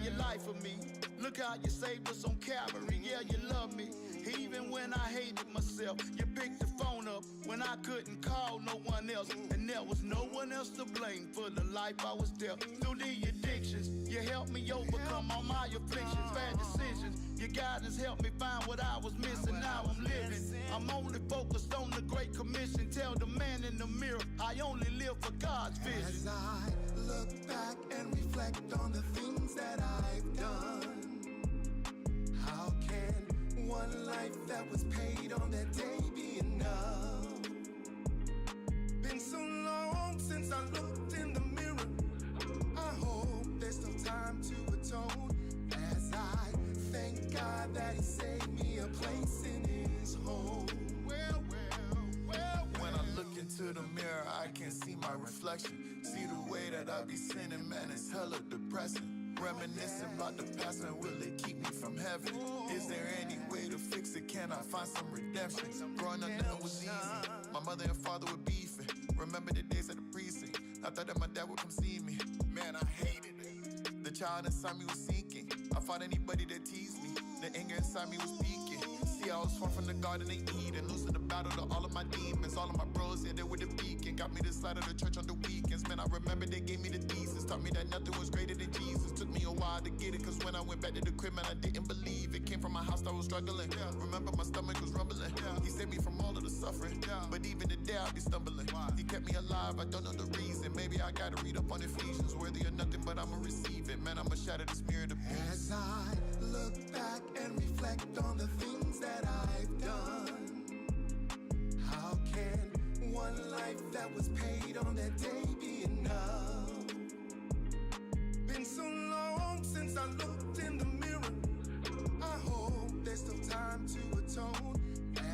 your life for me. Look how you saved us on Calvary. Yeah, you love me. Even when I hated myself, you picked the phone up when I couldn't call no one else. And there was no one else to blame for the life I was dealt. Through the addictions, you helped me overcome all my afflictions, bad decisions. Your guidance helped me find what I was missing. Now I'm living. I'm only focused on the Great Commission. Tell the man in the mirror, I only live for God's vision. As I look back and reflect on the things that I've done, how can one life that was paid on that day be enough? Been so long since I looked in the mirror. I hope there's still time to atone, as I thank God that He saved me a place in His home. When I look into the mirror, I can see my reflection. See the way that I be sinning, man, it's hella depressing. Reminiscing about the past, and will it keep me from heaven? Is there any way to fix it? Can I find some redemption? Growing up, nothing was easy. My mother and father were beefing. Remember the days at the precinct. I thought that my dad would come see me. Man, I hated it. The child inside me was sinking. I fought anybody that teased me. The anger inside me was peaking. See, I was far from the Garden of Eden, losing the battle to all of my demons. All of my bros, yeah, they were the beacon. Got me this side of the church on the weekends. Man, I remember they gave me the thesis. Taught me that nothing was greater than Jesus. Took me a while to get it, cause when I went back to the crib, man, I didn't believe it. Came from a house that was struggling. Remember my stomach was rumbling. He saved me from all of the suffering. But even today I'll be stumbling. He kept me alive, I don't know the reason. Maybe I gotta read up on Ephesians. Worthy of nothing, but I'ma receive it. Man, I'ma shatter this mirror to peace. As I look back and reflect on the things that I've done, how can one life that was paid on that day be enough? Been so long since I looked in the mirror. I hope there's still time to atone,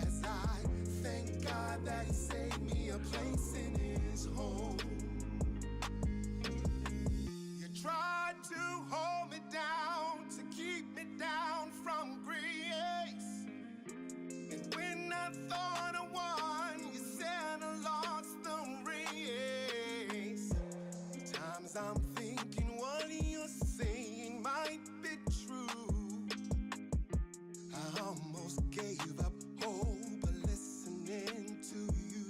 as I thank God that He saved me a place in His home. You tried to hold me down, to keep me down from grace. And when I thought I won, you said I lost the race. Times I'm thinking what you're saying might be true. I almost gave up hope of listening to you.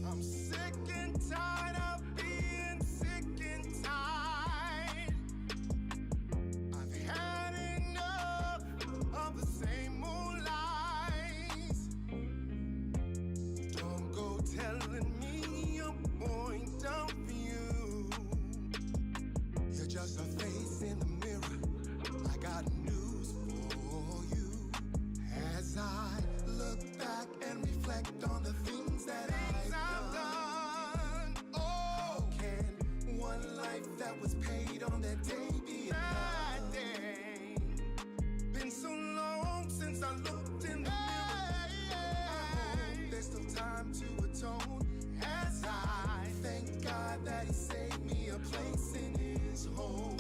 I'm sick and tired of being sick and tired. I've had enough of the same old lies. Don't go telling me your point of view. You're just a face in the mirror. I got news for you. As I look back and reflect on the things that I've done, how can one life that was paid on that day be enough? Been so long since I looked in the mirror. I hope there's still time to atone, as I thank God that He saved me a place in His home.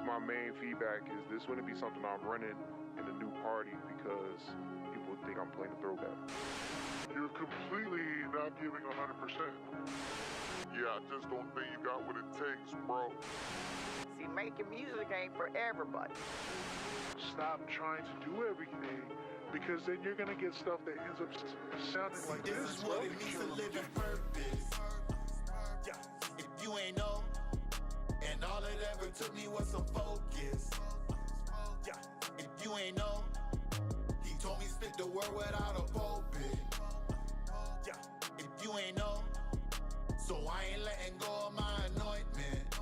My main feedback is this wouldn't be something I'm running in a new party because people think I'm playing a throwback. You're completely not giving 100%. Yeah, I just don't think you got what it takes, bro. See, making music ain't for everybody. Stop trying to do everything, because then you're gonna get stuff that ends up sounding like this. This is what it means to live in purpose. If you ain't know, and all it ever took me was some focus. If you ain't know, He told me spit the word without a pulpit. If you ain't know, so I ain't letting go of my anointment.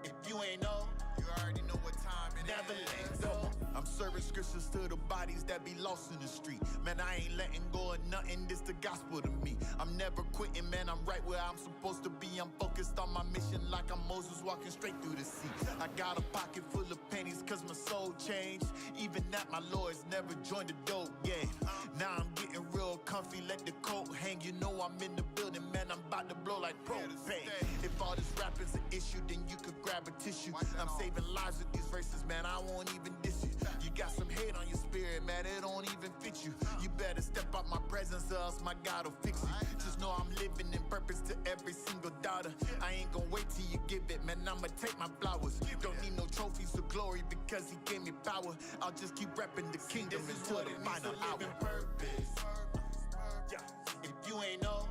If you ain't know, you already know what time it is. Never let go. I'm serving scriptures to the bodies that be lost in the street. Man, I ain't letting go of nothing, this the gospel to me. I'm never quitting, man, I'm right where I'm supposed to be. I'm focused on my mission like I'm Moses walking straight through the sea. I got a pocket full of pennies cause my soul changed. Even that my Lord's never joined the dope game. Now I'm getting real comfy, let the coat hang. You know I'm in the building, man, I'm about to blow like propane. If all this rapping's an issue, then you could grab a tissue. I'm saving lives with these verses, man, I won't even diss you. You got some hate on your spirit, man, it don't even fit you. You better step out my presence or else my God will fix it. Just know I'm living in purpose to every single daughter. I ain't gonna wait till you give it, man, I'ma take my flowers. Don't need no trophies or glory because he gave me power. I'll just keep repping the kingdom until the final hour. Purpose. If you ain't know,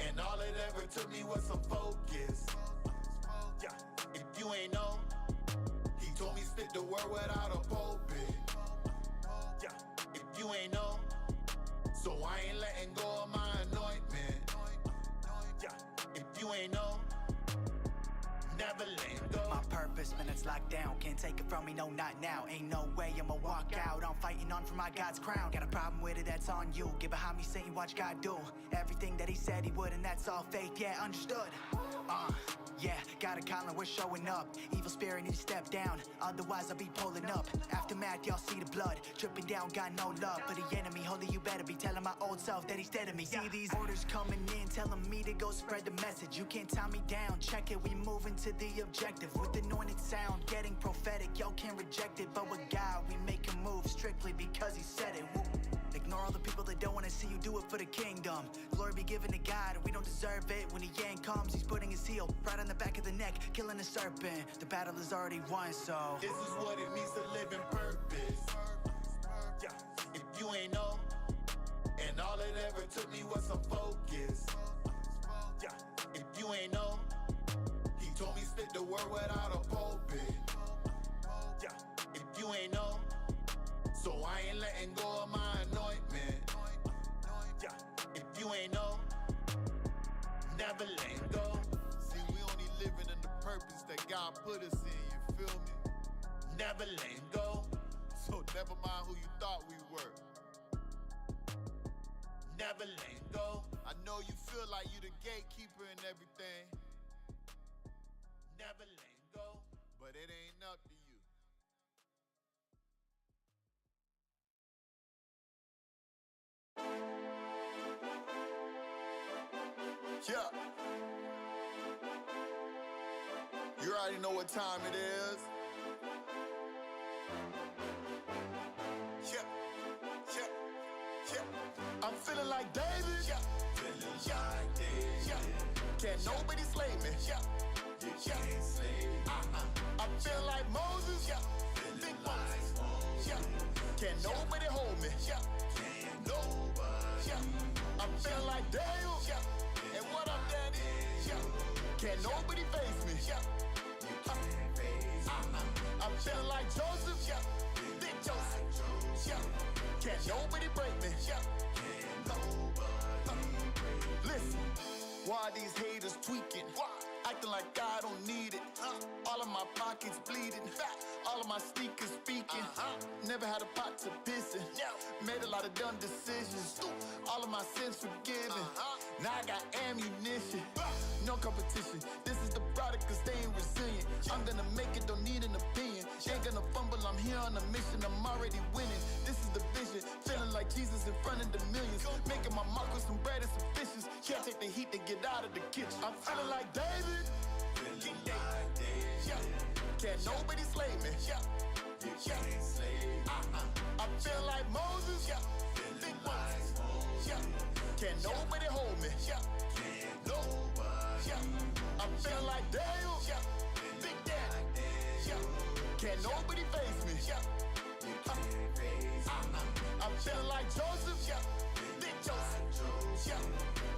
and all it ever took me was some focus. If you ain't know, he told me spit the word without a pulpit. If you ain't know, so I ain't letting go of my anointment. If you ain't know, never letting go. My purpose, man, it's locked down. Can't take it from me, no, not now. Ain't no way I'ma walk out. I'm fighting on for my God's crown. Got a problem with it, that's on you. Get behind me, Satan, watch God do everything that he said he would, and that's all faith, yeah, understood. Yeah, got a calling, we're showing up. Evil spirit need to step down, otherwise I'll be pulling up. Aftermath, y'all see the blood dripping down, got no love for the enemy. Holy, you better be telling my old self that he's dead to me. See these orders coming in, telling me to go spread the message. You can't tie me down, check it, we moving to the objective. With anointed sound, getting prophetic, y'all can't reject it. But with God, we make a move strictly because he said it. Woo. Ignore all the people that don't want to see you do it for the kingdom. Glory be given to God, and we don't deserve it. When the yang comes, he's putting his heel right on the back of the neck, killing a serpent. The battle is already won, so this is what it means to live in purpose. If you ain't know, and all it ever took me was some focus. If you ain't know, he told me spit the word without a pulpit. If you ain't know, so I ain't letting go of my anointment. If you ain't know, never letting go. See, we only living in the purpose that God put us in, you feel me? Never letting go. So never mind who you thought we were. Never letting go. I know you feel like you the gatekeeper and everything. Never letting go. But it ain't up to you. Yeah. You already know what time it is. Yeah. I'm feeling like David. Yeah. Like David. Yeah. Can't nobody slay me. Yeah. You can't slay me. I feel like Moses. Yeah. Big Moses. Yeah. Can't nobody hold me. Yeah. Can't nobody. Yeah. I feel like Dale. Yeah. And what up, Daddy? Yeah. Can't nobody face me. Yeah. You can't face me. I feel like Joseph. Yeah. Big Joseph. Yeah. Can't nobody break me. Yeah. Can't nobody break me. Listen, why these haters tweaking? Acting like I don't need it. All of my pockets bleeding. All of my sneakers speaking. Never had a pot to piss in. Made a lot of dumb decisions. All of my sins forgiven. Now I got ammunition. No competition. This is the product of staying resilient. I'm gonna make it, don't need an opinion. Ain't gonna fumble, I'm here on a mission. I'm already winning. This is the vision. Feeling like Jesus in front of the millions. Making my mark with some bread and some fishes. Can't take the heat to get out of the kitchen. I'm feeling like David. Feeling like David. Yeah. Can't nobody slay me. Yeah. You can't slay me. I feel like Moses. Yeah. Big Moses. Yeah. Can't nobody hold me. Yeah. Can't nobody. Yeah. I feel like Dale. Yeah. Big Daddy. Yeah. Can't nobody face me. Yeah. You can't face me. I feel like Joseph. Yeah. Big Joseph. Yeah.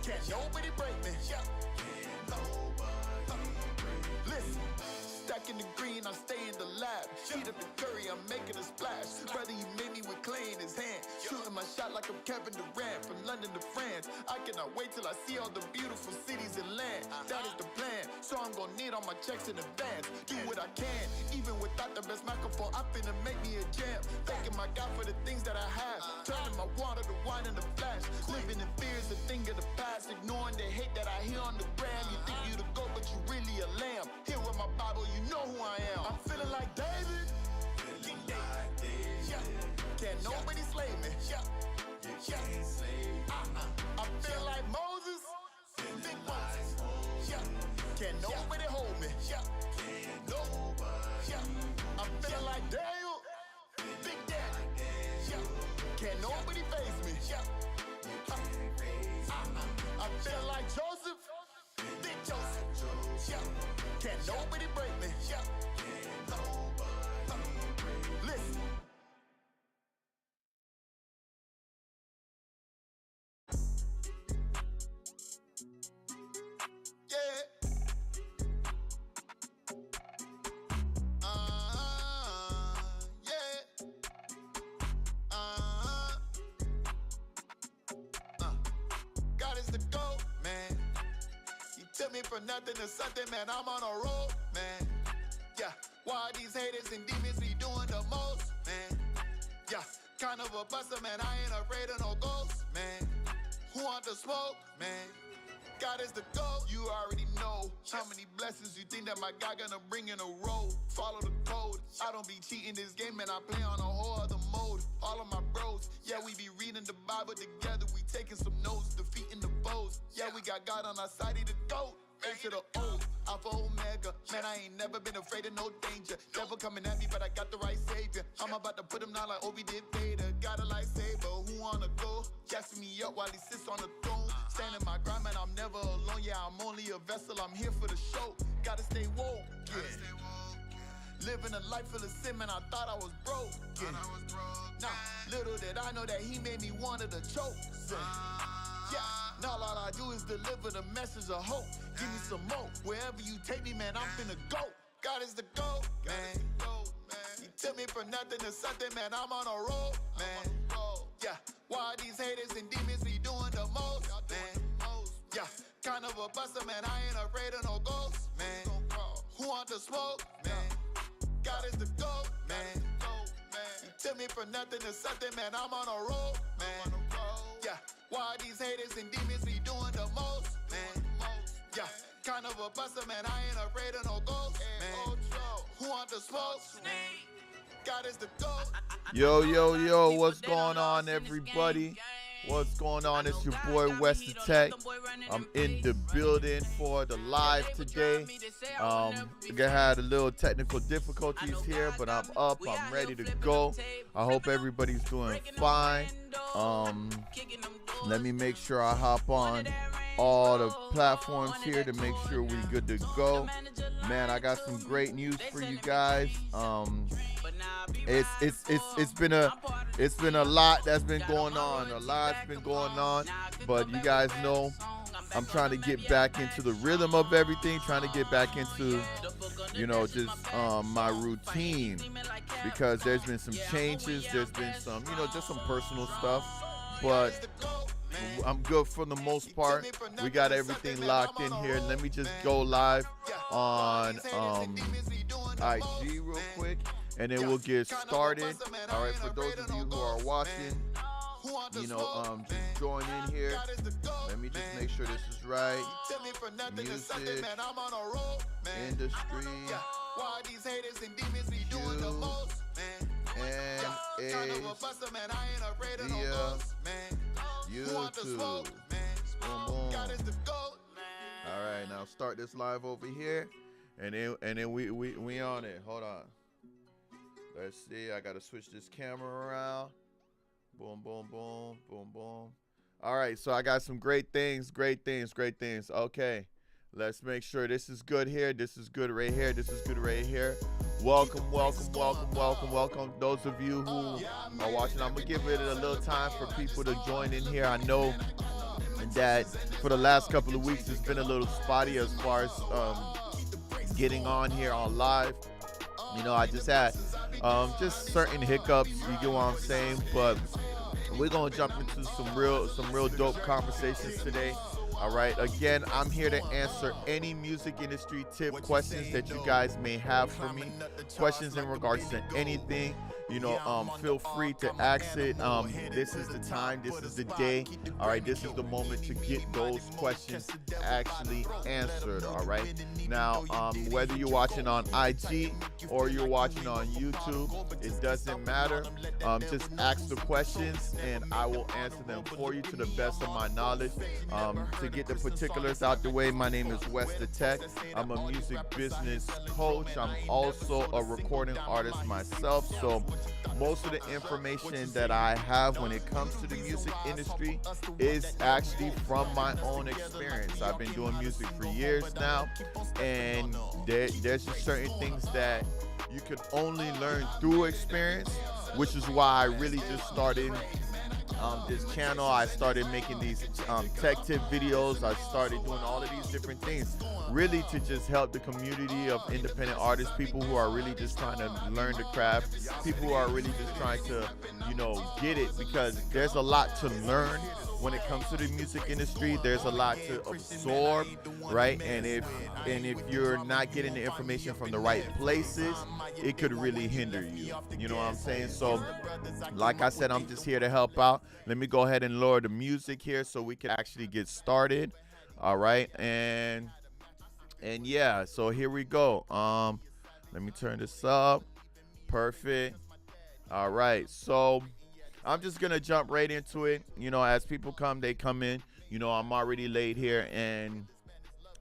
Can't nobody break me. Yeah. Can't nobody break me. Listen. Stacking the green, I stay in the lab. Heat up the curry, I'm making a splash. Brother, he made me with clay in his hand. Shooting my shot like I'm Kevin Durant. From London to France, I cannot wait till I see all the beautiful cities and land. That is the plan, so I'm gonna need all my checks in advance. Do what I can, even without the best microphone. I'm finna make me a jam. Thanking my God for the things that I have. Turning my water to wine in the flash. Living in fear is a thing of the past. Ignoring the hate that I hear on the gram. You think you the goat, but you really a lamb. Here with my Bible, you know who I am. I'm feeling like David. Feeling like David. Yeah. Can't nobody slay me. Yeah. You can't slay me. I feel like Moses. Big Moses. Yeah. Can't nobody hold me. Yeah. Can't nobody. Yeah. I feel like Dale. I feel like Joseph, Big Joseph. Yeah, can't nobody break me. Yeah, can't nobody break me. Listen. Yeah. Yeah. God is the GOAT, man. He took me from nothing to something, man. I'm on a roll, man. Yeah, why these haters and demons be doing the most, man? Yeah, kind of a buster, man. I ain't afraid of no ghosts, man. Who want the smoke, man? God is the GOAT, you already know. How many blessings you think that my God gonna bring in a row? Follow the code, I don't be cheating this game, man. I play on a whole other mode. All of my bros, yeah, we be reading the Bible together. We taking some notes, defeating the foes. Yeah, we got God on our side, he the GOAT. A to the O, Alpha Omega. Man, I ain't never been afraid of no danger. Devil coming at me, but I got the right savior. I'm about to put him down like Obi did Vader. Got a lightsaber, who wanna go? Gassing me up while he sits on the throne. Standing my grind, man, I'm never alone. Yeah, I'm only a vessel, I'm here for the show. Gotta stay woke, yeah. Living a life full of sin, man, I thought I was broke, yeah. Nah, little did I know that he made me want to choke, yeah. Now all I do is deliver the message of hope. Give me some more. Wherever you take me, man, I'm finna go. God is the GOAT, man. He took me from nothing to something, man. I'm on a roll, man. Yeah, why these haters and demons be doing the most, man? Yeah, kind of a buster, man. I ain't afraid of no ghosts, man. Who want the smoke, man? God is the GOAT, man. He took me from nothing to something, man. I'm on a roll, man. Yeah, why these haters and demons be doing the most, man? Yeah, kind of a buster, man. I ain't afraid of no ghosts, man. Who want the smoke? God is the GOAT. Yo, what's going on, everybody? What's going on? It's your boy WesTheTech. I'm in the building for the live today. I had a little technical difficulties here, but I'm up. I'm ready to go. I hope everybody's doing fine. Let me make sure I hop on all the platforms here to make sure we're good to go. Man, I got some great news for you guys. It's been a lot that's been going on. A lot's been going on, but you guys know I'm trying to get back into the rhythm of everything, trying to get back into, just my routine, because there's been some changes, there's been some, just some personal stuff, but I'm good for the most part. We got everything locked in here. Let me just go live on IG real quick, and then we'll get started. All right, for those of you who are watching, just join in here. Let me just make sure this is right. Music, industry, YouTube. Boom, boom. All right, now start this live over here, and then we on it. Hold on. Let's see. I gotta switch this camera around. Boom, boom, boom, boom, boom. All right, so I got some great things. Okay, let's make sure this is good here. This is good right here. This is good right here. Welcome. Those of you who are watching, I'm gonna give it a little time for people to join in here. I know that for the last couple of weeks it's been a little spotty as far as getting on here on live. I just had just certain hiccups, you get what I'm saying, but we're gonna jump into some real dope conversations today. All right, again, I'm here to answer any music industry tip questions that you guys may have for me. Questions in regards to anything, feel free to ask it. This is the time, this is the day. All right, this is the moment to get those questions actually answered. All right, now whether you're watching on IG or you're watching on YouTube, it doesn't matter. Just ask the questions and I will answer them for you to the best of my knowledge. To get the particulars out the way, my name is WesTheTech. I'm a music business coach. I'm also a recording artist myself, so most of the information that I have when it comes to the music industry is actually from my own experience. I've been doing music for years now, and there's just certain things that you could only learn through experience, which is why I really just started this channel. I started making these tech tip videos. I started doing all of these different things, really to just help the community of independent artists, people who are really just trying to learn the craft, people who are really just trying to, get it, because there's a lot to learn when it comes to the music industry. There's a lot to absorb, right? And if you're not getting the information from the right places, it could really hinder you. You know what I'm saying? So, like I said, I'm just here to help out. Let me go ahead and lower the music here so we can actually get started. All right, and yeah, so here we go. Let me turn this up. Perfect. All right, so I'm just gonna jump right into it. As people come, they come in. I'm already late here, and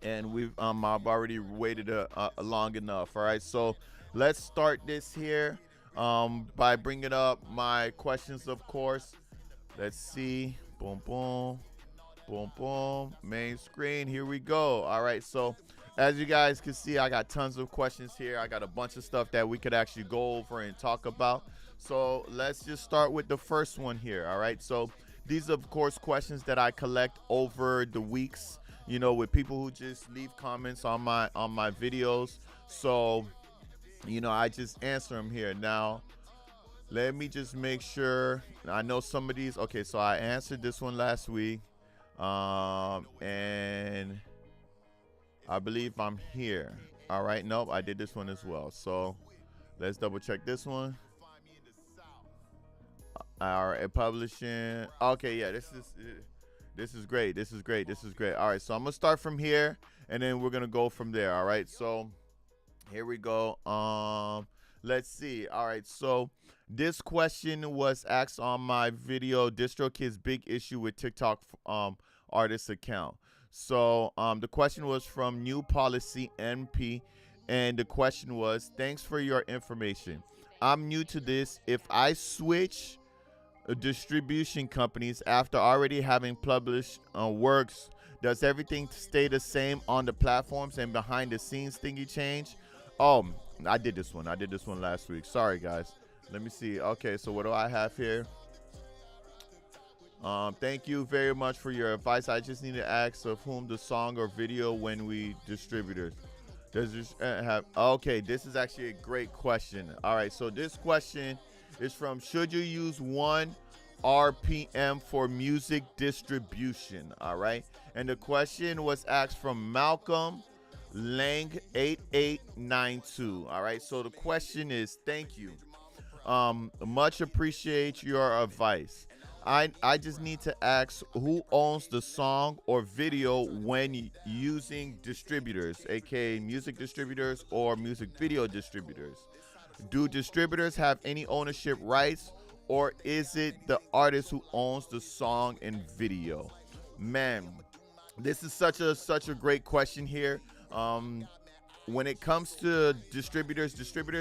I've already waited long enough. All right, so let's start this here by bringing up my questions, of course. Let's see. Boom, boom, boom, boom. Main screen. Here we go. All right, so as you guys can see, I got tons of questions here. I got a bunch of stuff that we could actually go over and talk about. So let's just start with the first one here. All right, so these are, of course, questions that I collect over the weeks, with people who just leave comments on my videos. So, I just answer them here. Now, let me just make sure. I know some of these. Okay, so I answered this one last week. And I believe I'm here. All right, nope, I did this one as well. So let's double check this one. All right, publishing. Okay, yeah, this is great. This is great. All right, so I'm gonna start from here, and then we're gonna go from there. All right, so here we go. Let's see. All right, so this question was asked on my video, DistroKid's big issue with TikTok artist account. So the question was from New Policy NP, and the question was, thanks for your information. I'm new to this. If I switch distribution companies after already having published works, does everything stay the same on the platforms and behind the scenes thingy change? Oh, I did this one last week. Sorry, guys. Let me see. Okay, so what do I have here? Thank you very much for your advice. I just need to ask of whom the song or video when we distributors. Does this have? Okay, this is actually a great question. All right, so this question is from, should you use 1 RPM for music distribution? All right, and the question was asked from Malcolm Lang 8892. All right, so the question is, thank you. Much appreciate your advice. I just need to ask, who owns the song or video when using distributors, aka music distributors or music video distributors? Do distributors have any ownership rights, or is it the artist who owns the song and video? Man, this is such a great question here. When it comes to distributors,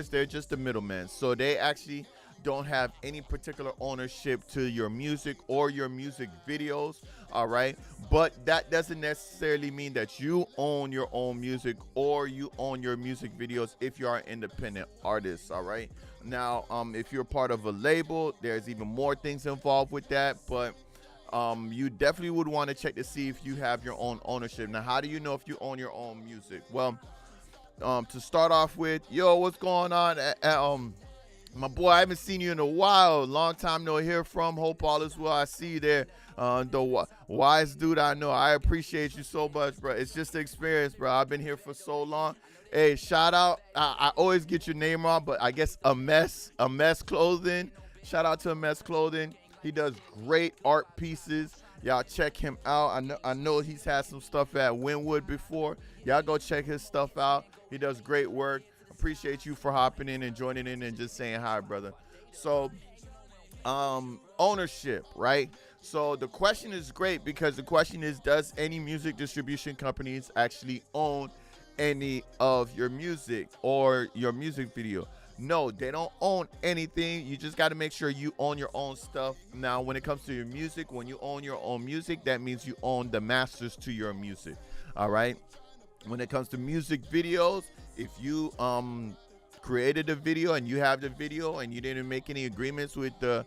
they're just the middleman. So they actually don't have any particular ownership to your music or your music videos, all right? But that doesn't necessarily mean that you own your own music or you own your music videos if you are an independent artist, all right? Now, if you're part of a label, there's even more things involved with that, but you definitely would want to check to see if you have your own ownership. Now, how do you know if you own your own music? Well, to start off with, yo, what's going on? My boy, I haven't seen you in a while. Long time no hear from. Hope all is well. I see you there. The wise dude I know. I appreciate you so much, bro. It's just the experience, bro. I've been here for so long. Hey, shout out. I always get your name wrong, but I guess a mess clothing. Shout out to a mess clothing. He does great art pieces. Y'all check him out. I know he's had some stuff at Wynwood before. Y'all go check his stuff out. He does great work. Appreciate you for hopping in and joining in and just saying hi, brother. So, ownership, right? So the question is great because the question is, does any music distribution companies actually own any of your music or your music video? No, they don't own anything. You just got to make sure you own your own stuff. Now, when it comes to your music, when you own your own music, that means you own the masters to your music. All right. When it comes to music videos, if you created a video and you have the video and you didn't make any agreements with the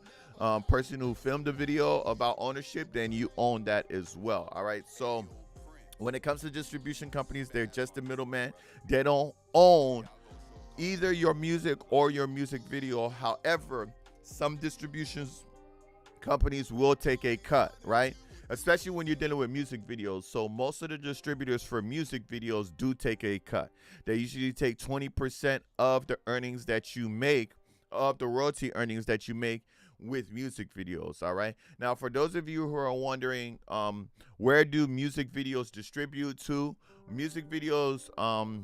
person who filmed the video about ownership, then you own that as well. All right. So when it comes to distribution companies, they're just the middleman. They don't own either your music or your music video. However, some distributions companies will take a cut, right? Especially when you're dealing with music videos. So most of the distributors for music videos do take a cut. They usually take 20% of the earnings that you make, of the royalty earnings that you make with music videos. All right. Now, for those of you who are wondering, where do music videos distribute to? Music videos,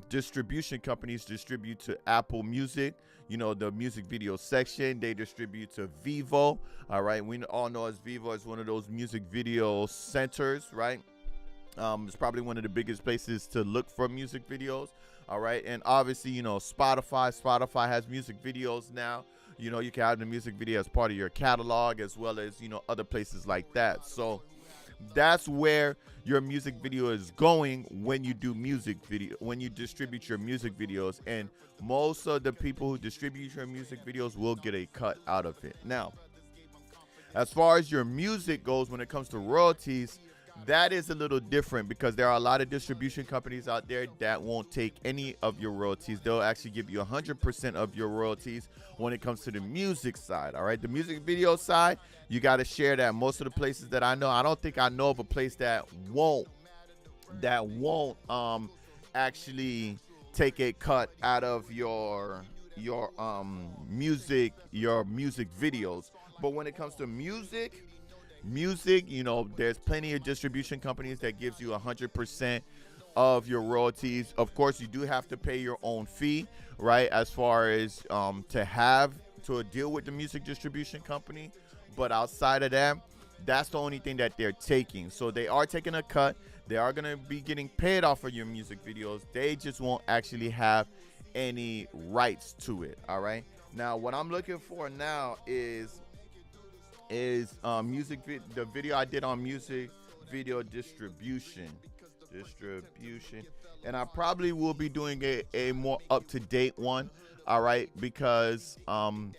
distribution companies distribute to Apple Music, the music video section. They distribute to Vivo. All right. We all know as Vivo is one of those music video centers, right? It's probably one of the biggest places to look for music videos. All right. And obviously, Spotify has music videos now. You can have the music video as part of your catalog, as well as, other places like that. So that's where your music video is going when you do when you distribute your music videos. And most of the people who distribute your music videos will get a cut out of it. Now, as far as your music goes, when it comes to royalties, that is a little different because there are a lot of distribution companies out there that won't take any of your royalties. They'll actually give you 100% of your royalties when it comes to the music side. All right. The music video side, you got to share that. Most of the places that I know, I don't think I know of a place that won't actually take a cut out of your music videos. But when it comes to music, there's plenty of distribution companies that gives you 100% of your royalties. Of course, you do have to pay your own fee, right? As far as to deal with the music distribution company. But outside of that, that's the only thing that they're taking. So they are taking a cut. They are going to be getting paid off of your music videos. They just won't actually have any rights to it. All right. Now, what I'm looking for now is the video I did on music video distribution, and I probably will be doing a more up-to-date one. All right, because I'm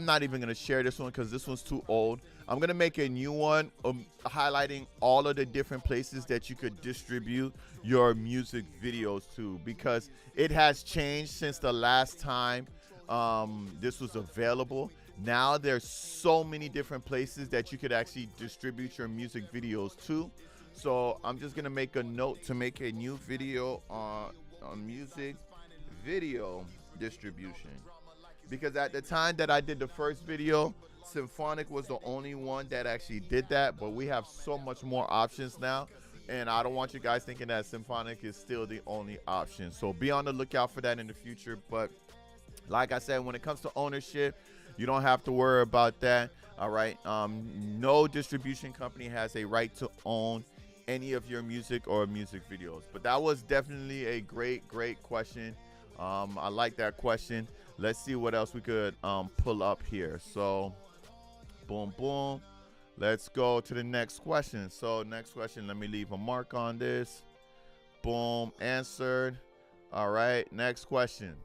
not even gonna share this one because this one's too old. I'm gonna make a new one highlighting all of the different places that you could distribute your music videos to, because it has changed since the last time this was available. Now there's so many different places that you could actually distribute your music videos to. So I'm just gonna make a note to make a new video on music video distribution, because at the time that I did the first video, Symphonic was the only one that actually did that. But we have so much more options now, and I don't want you guys thinking that Symphonic is still the only option. So be on the lookout for that in the future. But like I said, when it comes to ownership, you don't have to worry about that. All right. No distribution company has a right to own any of your music or music videos. But that was definitely a great question. I like that question. Let's see what else we could pull up here. So boom. Let's go to the next question. So next question, let me leave a mark on this. Boom, answered. All right, next question.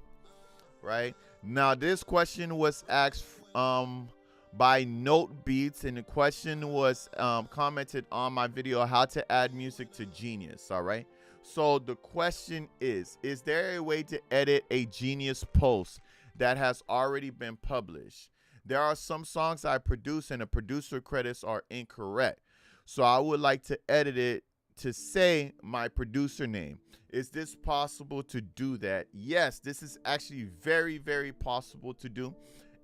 Right now, this question was asked by Note Beats, and the question was commented on my video, how to add music to Genius. All right, so the question is there a way to edit a Genius post that has already been published? There are some songs I produce and the producer credits are incorrect, so I would like to edit it to say my producer name. Is this possible to do that? Yes, this is actually very, very possible to do,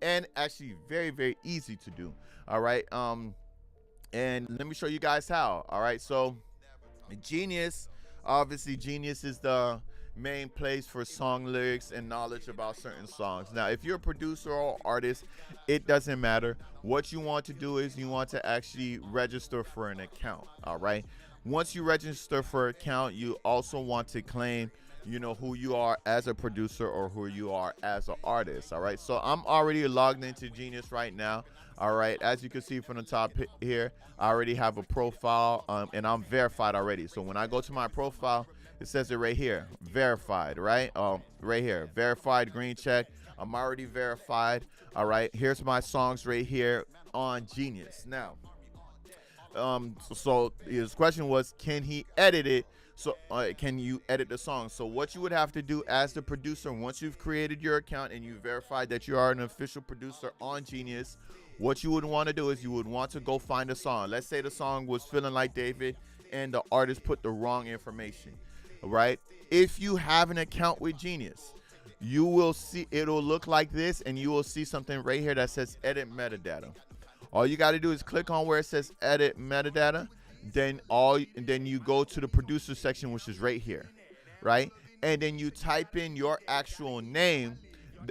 and actually very, very easy to do. All right. And let me show you guys how. All right. So Genius, obviously Genius is the main place for song lyrics and knowledge about certain songs. Now, if you're a producer or artist, it doesn't matter. What you want to do is you want to actually register for an account. All right. Once you register for an account, you also want to claim you know, who you are as a producer or who you are as an artist. All right, so I'm already logged into Genius right now. All right, as you can see from the top here, I already have a profile, and I'm verified already. So when I go to my profile, it says it right here, verified, right? Right here, verified, green check. I'm already verified. All right, here's my songs right here on Genius. Now, so his question was, can he edit it? So can you edit the song? So what you would have to do as the producer, once you've created your account and you verified that you are an official producer on Genius, what you would want to do is you would want to go find a song. Let's say the song was Feeling Like David and the artist put the wrong information, right? If you have an account with Genius, you will see, it'll look like this, and you will see something right here that says edit metadata. All you got to do is click on where it says edit metadata. Then you go to the producer section, which is right here, right? And then you type in your actual name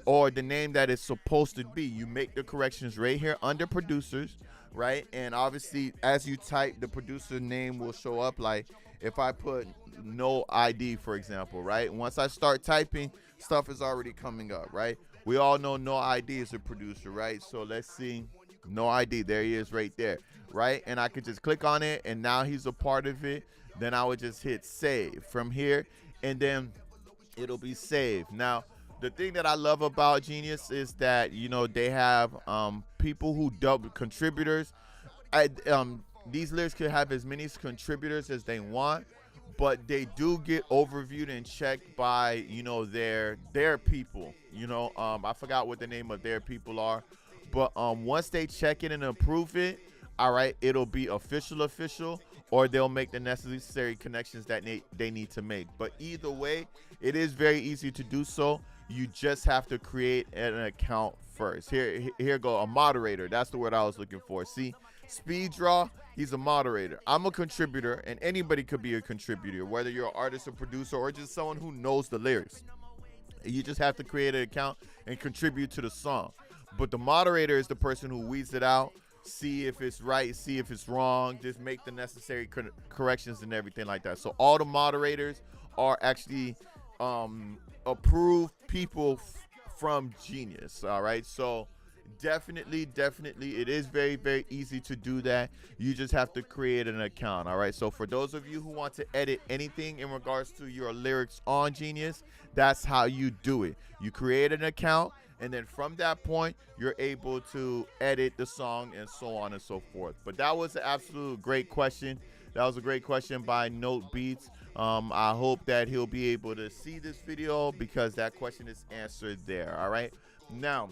or the name that it's supposed to be. You make the corrections right here under producers, right? And obviously, as you type, the producer name will show up. Like if I put no ID, for example, right? Once I start typing, stuff is already coming up, right? We all know no ID is a producer, right? So let's see. No ID. There he is right there, right? And I could just click on it, and now he's a part of it. Then I would just hit save from here, and then it'll be saved. Now, the thing that I love about Genius is that, you know, they have people who dub contributors. These lyrics could have as many contributors as they want, but they do get overviewed and checked by, you know, their people. You know, I forgot what the name of their people are. But once they check it and approve it, all right, it'll be official, or they'll make the necessary connections that they need to make. But either way, it is very easy to do so. You just have to create an account first. Here go a moderator. That's the word I was looking for. See, Speed Draw, he's a moderator. I'm a contributor, and anybody could be a contributor, whether you're an artist or producer or just someone who knows the lyrics. You just have to create an account and contribute to the song. But the moderator is the person who weeds it out, see if it's right, see if it's wrong, just make the necessary corrections and everything like that. So all the moderators are actually approved people from Genius. All right, so definitely it is very easy to do that. You just have to create an account. All right, so for those of you who want to edit anything in regards to your lyrics on Genius, that's how you do it. You create an account, and then from that point, you're able to edit the song and so on and so forth. But that was an absolute great question. That was a great question by Note Beats. I hope that he'll be able to see this video because that question is answered there. All right. Now,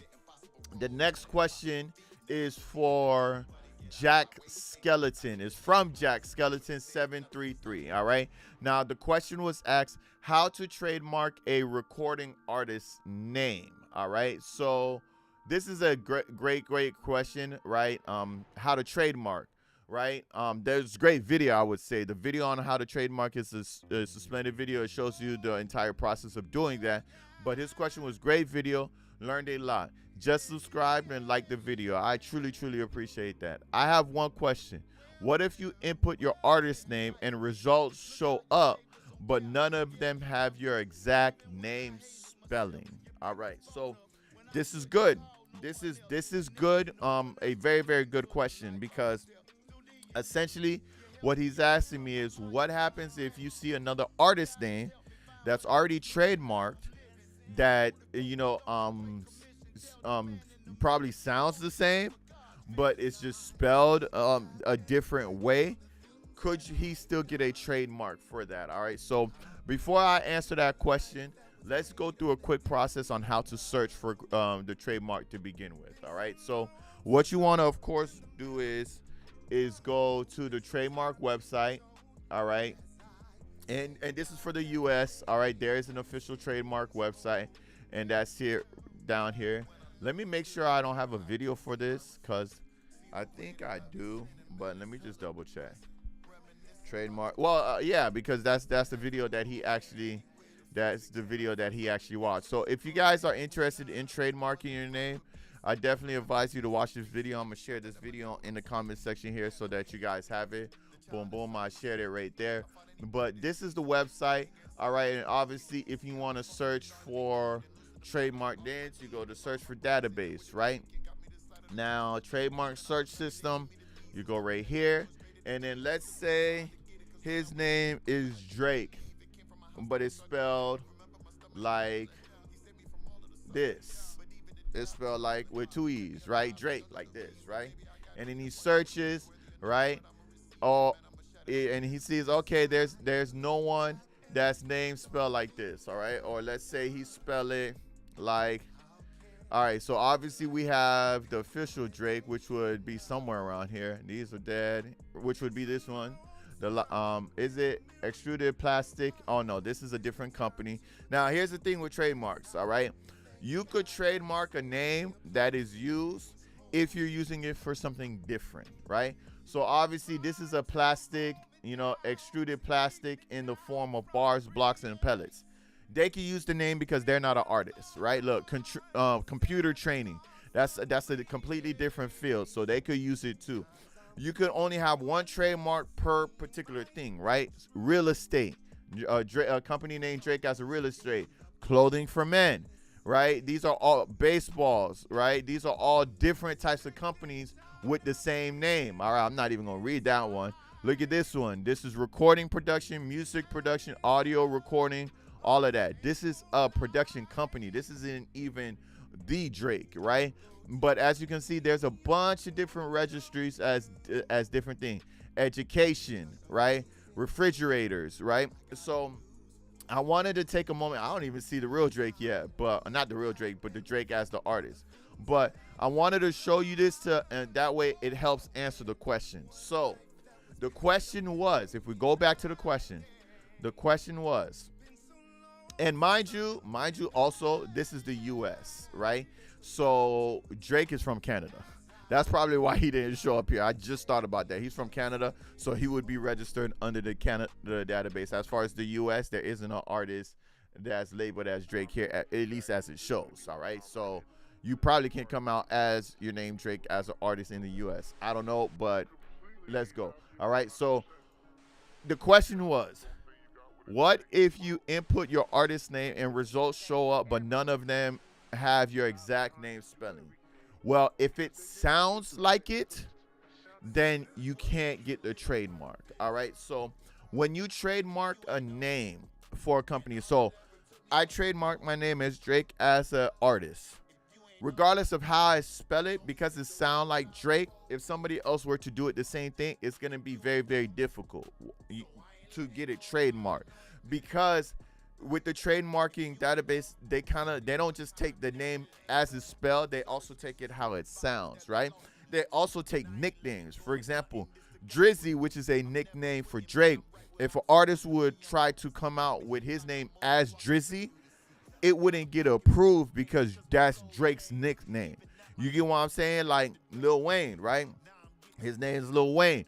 the next question is for Jack Skeleton. It's from Jack Skeleton 733. All right. Now, the question was asked how to trademark a recording artist's name. All right, so this is a great question, right? How to trademark, right? There's a great video, I would say. The video on how to trademark is a splendid video. It shows you the entire process of doing that. But his question was great video, learned a lot. Just subscribe and like the video. I truly appreciate that. I have one question. What if you input your artist name and results show up, but none of them have your exact name spelling? All right, so this is good. This is good. A very good question, because essentially what he's asking me is what happens if you see another artist name that's already trademarked that, you know, probably sounds the same, but it's just spelled a different way. Could he still get a trademark for that? All right, so before I answer that question, let's go through a quick process on how to search for the trademark to begin with. All right, so what you want to, of course, do is go to the trademark website. All right, and this is for the US. All right, there is an official trademark website, and that's here down here. Let me make sure I don't have a video for this, because I think I do, but let me just double check. Trademark, well, yeah, because that's the video that he actually watched. So if you guys are interested in trademarking your name, I definitely advise you to watch this video. I'm gonna share this video in the comment section here so that you guys have it. Boom, boom. I shared it right there. But this is the website. All right. And obviously, if you want to search for trademark dance, you go to search for database, right? Now, trademark search system, you go right here. And then let's say his name is Drake, but it's spelled like this. It's spelled like with two E's, right? Drake, like this, right? And then he searches, right? Oh, and he sees, okay, there's no one that's name spelled like this, all right? Or let's say he spell it like, all right, so obviously we have the official Drake, which would be somewhere around here. These are dead, which would be this one. Is it extruded plastic? Oh no, this is a different company. Now here's the thing with trademarks, all right? You could trademark a name that is used if you're using it for something different, right? So obviously this is a plastic, extruded plastic in the form of bars, blocks, and pellets. They can use the name because they're not an artist, right? Look, computer training. That's a completely different field, so they could use it too. You could only have one trademark per particular thing, right? Real estate. A company named Drake has a real estate. Clothing for men, right? These are all baseballs, right? These are all different types of companies with the same name. All right, I'm not even going to read that one. Look at this one. This is recording production, music production, audio recording, all of that. This is a production company. This isn't even the Drake, right? But as you can see, there's a bunch of different registries as different things. Education, right? Refrigerators, right? So I wanted to take a moment. I don't even see the real Drake yet, but not the real Drake, but the Drake as the artist. But I wanted to show you this and that way it helps answer the question. So the question was, if we go back to the question was, and mind you also, this is the U.S., right? So Drake is from Canada. That's probably why he didn't show up here. I just thought about that. He's from Canada, so he would be registered under the Canada database. As far as the U.S., there isn't an artist that's labeled as Drake here, at least as it shows, all right? So you probably can come out as your name Drake as an artist in the U.S. I don't know, but let's go. All right, so the question was, what if you input your artist name and results show up, but none of them have your exact name spelling? Well, if it sounds like it, then you can't get the trademark. All right, so when you trademark a name for a company, so I trademark my name as Drake as an artist. Regardless of how I spell it, because it sounds like Drake, if somebody else were to do it the same thing, it's going to be very, very difficult to get it trademarked. Because with the trademarking database, they don't just take the name as it's spelled, they also take it how it sounds, right? They also take nicknames. For example, Drizzy, which is a nickname for Drake, if an artist would try to come out with his name as Drizzy, it wouldn't get approved because that's Drake's nickname. You get what I'm saying? Like Lil Wayne, right? His name is Lil Wayne.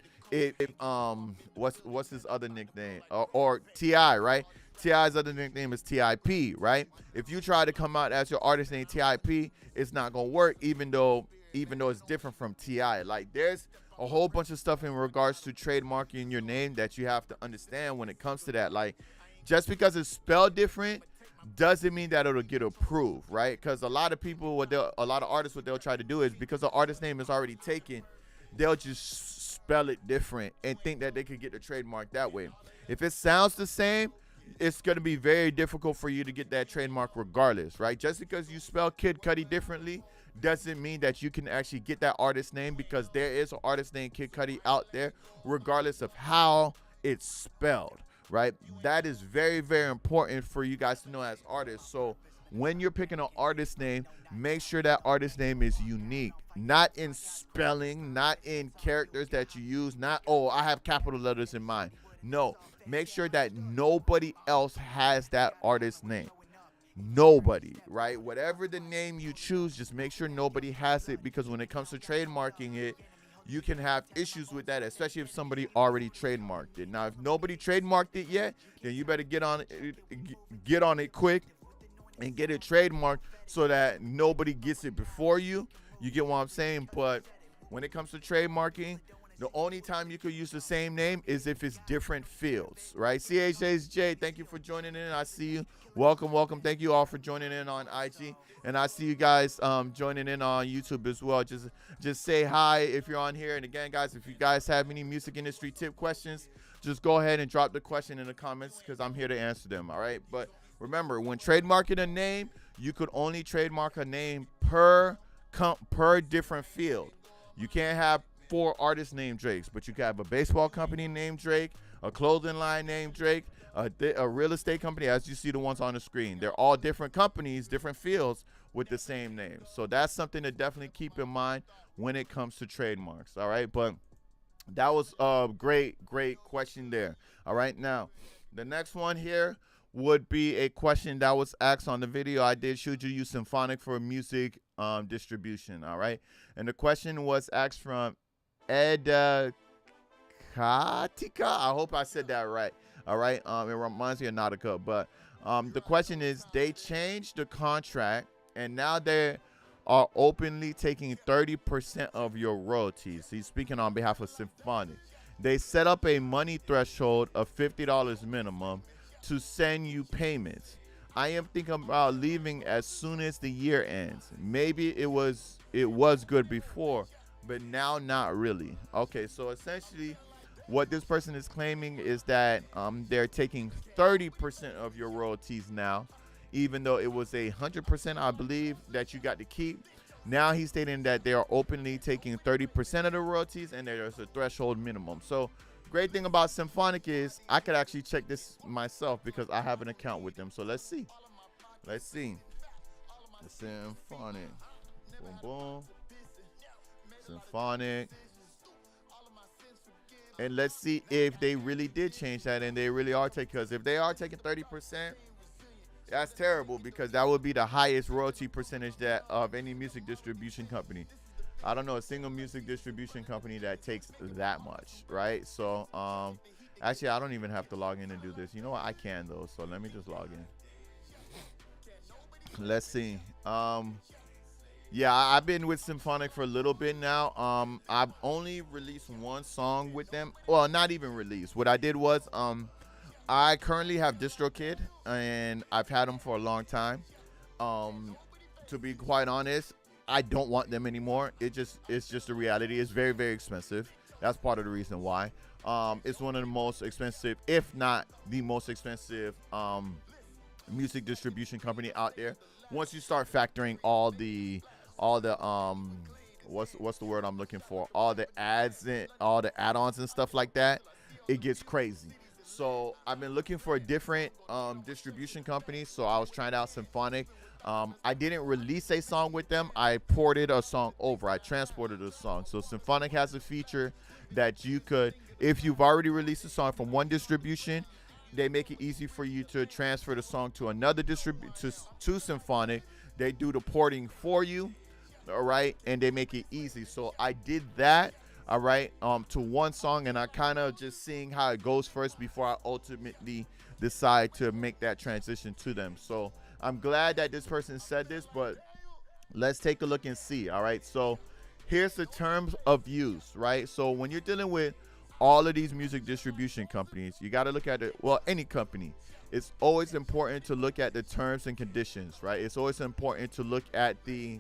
What's his other nickname? Or T.I., right? T.I.'s other nickname is T.I.P., right? If you try to come out as your artist name T.I.P., it's not gonna work, even though it's different from T.I. Like there's a whole bunch of stuff in regards to trademarking your name that you have to understand when it comes to that. Like just because it's spelled different doesn't mean that it'll get approved, right? Because a lot of artists, what they'll try to do is, because the artist name is already taken, they'll just spell it different and think that they could get the trademark that way. If it sounds the same, it's going to be very difficult for you to get that trademark regardless, right? Just because you spell Kid Cudi differently doesn't mean that you can actually get that artist name, because there is an artist named Kid Cudi out there regardless of how it's spelled, right? That is very, very important for you guys to know as artists. So when you're picking an artist name, make sure that artist name is unique, not in spelling, not in characters that you use, not, oh, I have capital letters in mind. No, make sure that nobody else has that artist name. Nobody, right? Whatever the name you choose, just make sure nobody has it, because when it comes to trademarking it, you can have issues with that, especially if somebody already trademarked it. Now, if nobody trademarked it yet, then you better get on it quick and get it trademarked so that nobody gets it before you. You get what I'm saying? But when it comes to trademarking, The only time you could use the same name is if it's different fields, right? CHHJ, thank you for joining in. I see you. Welcome, welcome. Thank you all for joining in on IG. And I see you guys joining in on YouTube as well. Just say hi if you're on here. And again, guys, if you guys have any music industry tip questions, just go ahead and drop the question in the comments because I'm here to answer them, all right? But remember, when trademarking a name, you could only trademark a name per different field. You can't have 4 artists named Drakes, but you can have a baseball company named Drake, a clothing line named Drake, a real estate company, as you see the ones on the screen. They're all different companies, different fields with the same name. So that's something to definitely keep in mind when it comes to trademarks, all right? But that was a great question there, all right? Now, the next one here would be a question that was asked on the video I did. Should you use Symphonic for music distribution, all right? And the question was asked from Ed Katika. I hope I said that right. All right. It reminds me of Nautica, but the question is, they changed the contract and now they are openly taking 30% of your royalties. He's speaking on behalf of Symphonic. They set up a money threshold of $50 minimum to send you payments. I am thinking about leaving as soon as the year ends. Maybe it was good before, but now not really. Okay, so essentially what this person is claiming is that they're taking 30% of your royalties now, even though it was 100%, I believe, that you got to keep. Now he's stating that they are openly taking 30% of the royalties and there's a threshold minimum. So great thing about Symphonic is I could actually check this myself because I have an account with them. So let's see. Symphonic. Boom, boom. Symphonic. And let's see if they really did change that and they really are taking, because if they are taking 30%, that's terrible because that would be the highest royalty percentage that of any music distribution company. I don't know a single music distribution company that takes that much, right? So, actually, I don't even have to log in and do this. You know what? I can, though, so let me just log in. Let's see. Yeah, I've been with Symphonic for a little bit now. I've only released one song with them. Well, not even released. What I did was, I currently have DistroKid, and I've had them for a long time. To be quite honest, I don't want them anymore. It's just a reality. It's very, very expensive. That's part of the reason why. It's one of the most expensive, if not the most expensive, music distribution company out there. Once you start factoring all the what's the word I'm looking for? All the ads and all the add-ons and stuff like that, it gets crazy. So I've been looking for a different distribution company. So I was trying out Symphonic. I didn't release a song with them. I ported a song over. I transported a song. So Symphonic has a feature that you could, if you've already released a song from one distribution, they make it easy for you to transfer the song to another to Symphonic. They do the porting for you, all right, and they make it easy. So I did that, all right, to one song, and I kind of just seeing how it goes first before I ultimately decide to make that transition to them. So I'm glad that this person said this, but let's take a look and see, all right? So here's the terms of use, right? So when you're dealing with all of these music distribution companies, you got to look at it. Well, any company, it's always important to look at the terms and conditions, right? It's always important to look at the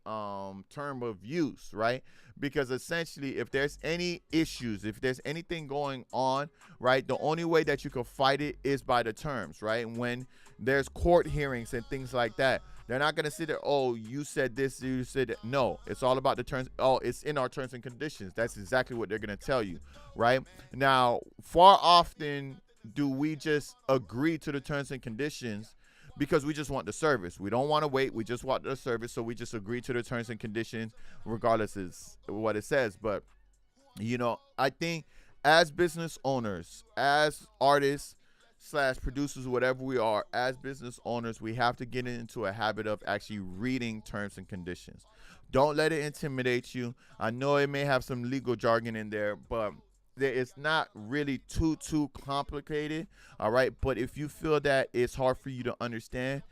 term of use, right? Because essentially, if there's any issues, if there's anything going on, right, the only way that you can fight it is by the terms, right? When there's court hearings and things like that, they're not going to sit there, oh, you said this, you said that. No, it's all about the terms. Oh, it's in our terms and conditions. That's exactly what they're going to tell you, right? Now, far often do we just agree to the terms and conditions because we just want the service. We don't want to wait. We just want the service, so we just agree to the terms and conditions regardless of what it says. But, you know, I think as business owners, as artists, / producers, whatever we are, as business owners, we have to get into a habit of actually reading terms and conditions. Don't let it intimidate you. I know it may have some legal jargon in there, but it's not really too complicated, all right? But if you feel that it's hard for you to understand,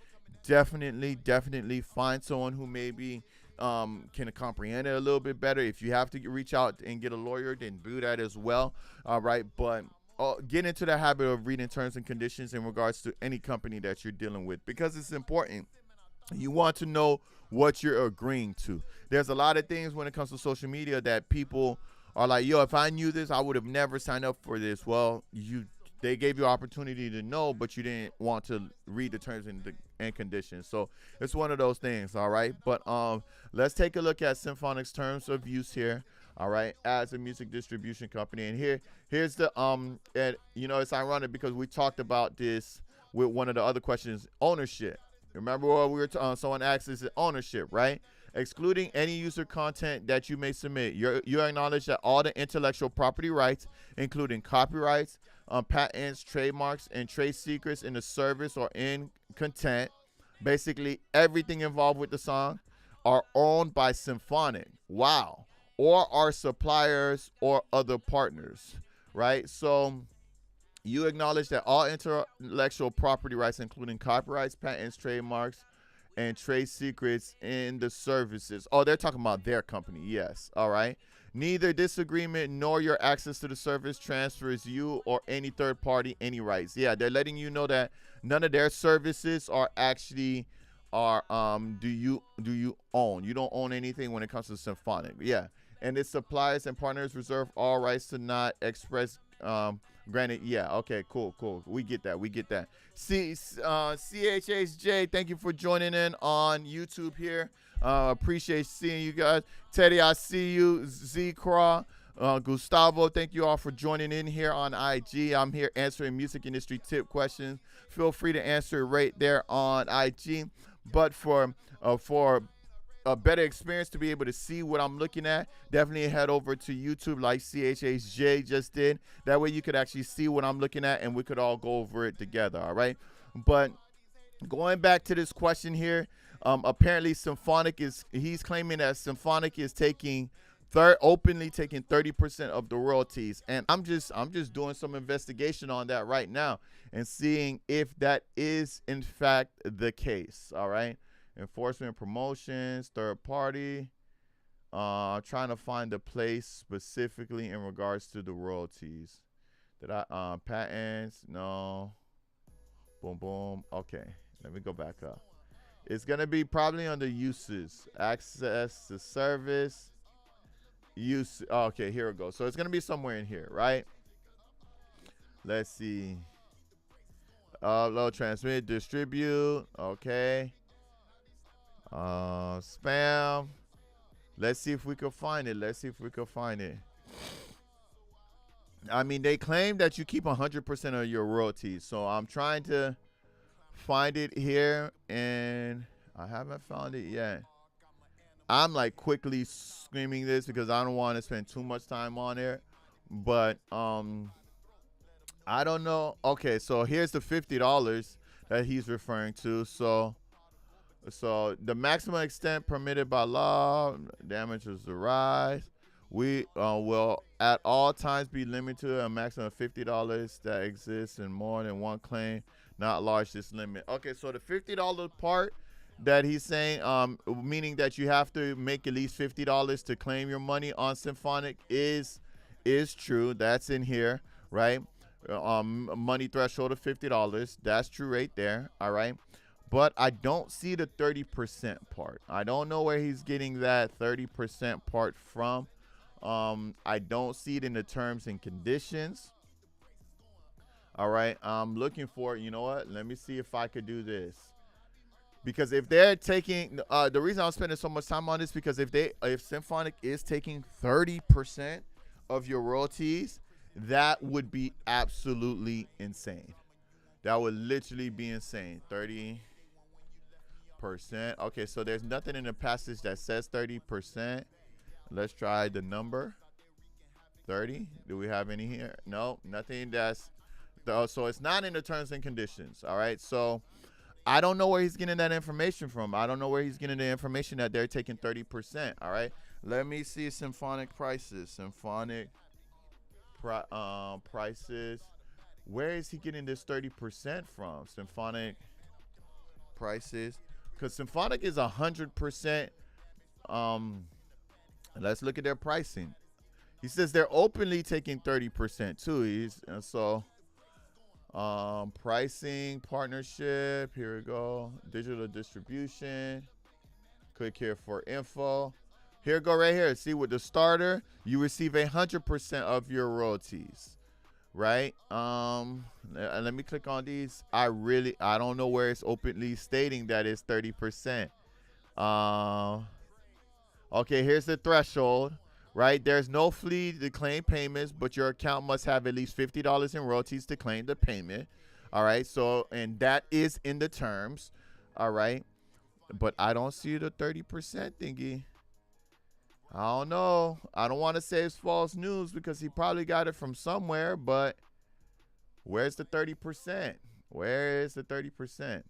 definitely find someone who maybe can comprehend it a little bit better. If you have to reach out and get a lawyer, then do that as well. All right, but get into the habit of reading terms and conditions in regards to any company that you're dealing with, because it's important. You want to know what you're agreeing to. There's a lot of things when it comes to social media that people are like, yo, if I knew this, I would have never signed up for this. Well, they gave you opportunity to know, but you didn't want to read the terms and conditions. So it's one of those things, all right? But let's take a look at Symphonic's terms of use here, all right, as a music distribution company. And here's the and it's ironic because we talked about this with one of the other questions, ownership. Remember what we were someone asked, is ownership, right? Excluding any user content that you may submit, you acknowledge that all the intellectual property rights, including copyrights, patents, trademarks, and trade secrets in the service or in content, basically everything involved with the song, are owned by Symphonic. Wow. Or our suppliers or other partners, right? So you acknowledge that all intellectual property rights, including copyrights, patents, trademarks, and trade secrets in the services. Oh, they're talking about their company. Yes. All right. Neither this agreement nor your access to the service transfers you or any third party any rights. Yeah, they're letting you know that none of their services are actually do you own. You don't own anything when it comes to Symphonic. Yeah. And its suppliers and partners reserve all rights to not express granted. Yeah, okay, cool. We get that. CHHJ, thank you for joining in on YouTube here. Appreciate seeing you guys. Teddy, I see you. Z-Craw, Gustavo, thank you all for joining in here on IG. I'm here answering music industry tip questions. Feel free to answer it right there on IG. But for a better experience to be able to see what I'm looking at, definitely head over to YouTube like CHHJ just did. That way you could actually see what I'm looking at and we could all go over it together, all right? But going back to this question here, apparently he's claiming that Symphonic is openly taking 30% of the royalties. And I'm just doing some investigation on that right now and seeing if that is in fact the case, all right? Enforcement, promotions, third party. Trying to find the place specifically in regards to the royalties. Patents? No. Boom. Okay, let me go back up. It's gonna be probably under uses. Access to service. Use. Okay, here it goes. So it's gonna be somewhere in here, right? Let's see. Upload, transmit, distribute. Okay. Spam. Let's see if we can find it. I mean, they claim that you keep 100% of your royalties. So I'm trying to find it here and I haven't found it yet. I'm like quickly screaming this because I don't want to spend too much time on it. But I don't know. Okay, so here's the $50 that he's referring to. So the maximum extent permitted by law, damages arise. We will at all times be limited to a maximum of $50 that exists in more than one claim, not large this limit. Okay, so the $50 part that he's saying, meaning that you have to make at least $50 to claim your money on Symphonic is true. That's in here, right? Money threshold of $50. That's true right there. All right. But I don't see the 30% part. I don't know where he's getting that 30% part from. I don't see it in the terms and conditions. All right. I'm looking for it. You know what? Let me see if I could do this. Because if they're taking, the reason I'm spending so much time on this, because if Symphonic is taking 30% of your royalties, that would be absolutely insane. That would literally be insane. 30%. Okay, so there's nothing in the passage that says 30%. Let's try the number 30. Do we have any here? No, nothing. So it's not in the terms and conditions. All right, so I don't know where he's getting that information from. I don't know where he's getting the information that they're taking 30%. All right, let me see Symphonic prices. Prices. Where is he getting this 30% from? Symphonic prices. Because Symphonic is 100% let's look at their pricing. He says they're openly taking 30% too. Pricing, partnership, here we go. Digital distribution. Click here for info. Here go right here. See, with the starter, you receive 100% of your royalties, right? Let me click on these. I don't know where it's openly stating that it's 30%. Okay, here's the threshold, right? There's no fee to claim payments, but your account must have at least $50 in royalties to claim the payment. All right, so, and that is in the terms. All right, but I don't see the 30% thingy. I don't know. I don't want to say it's false news because he probably got it from somewhere, but where's the 30%? Where is the 30%?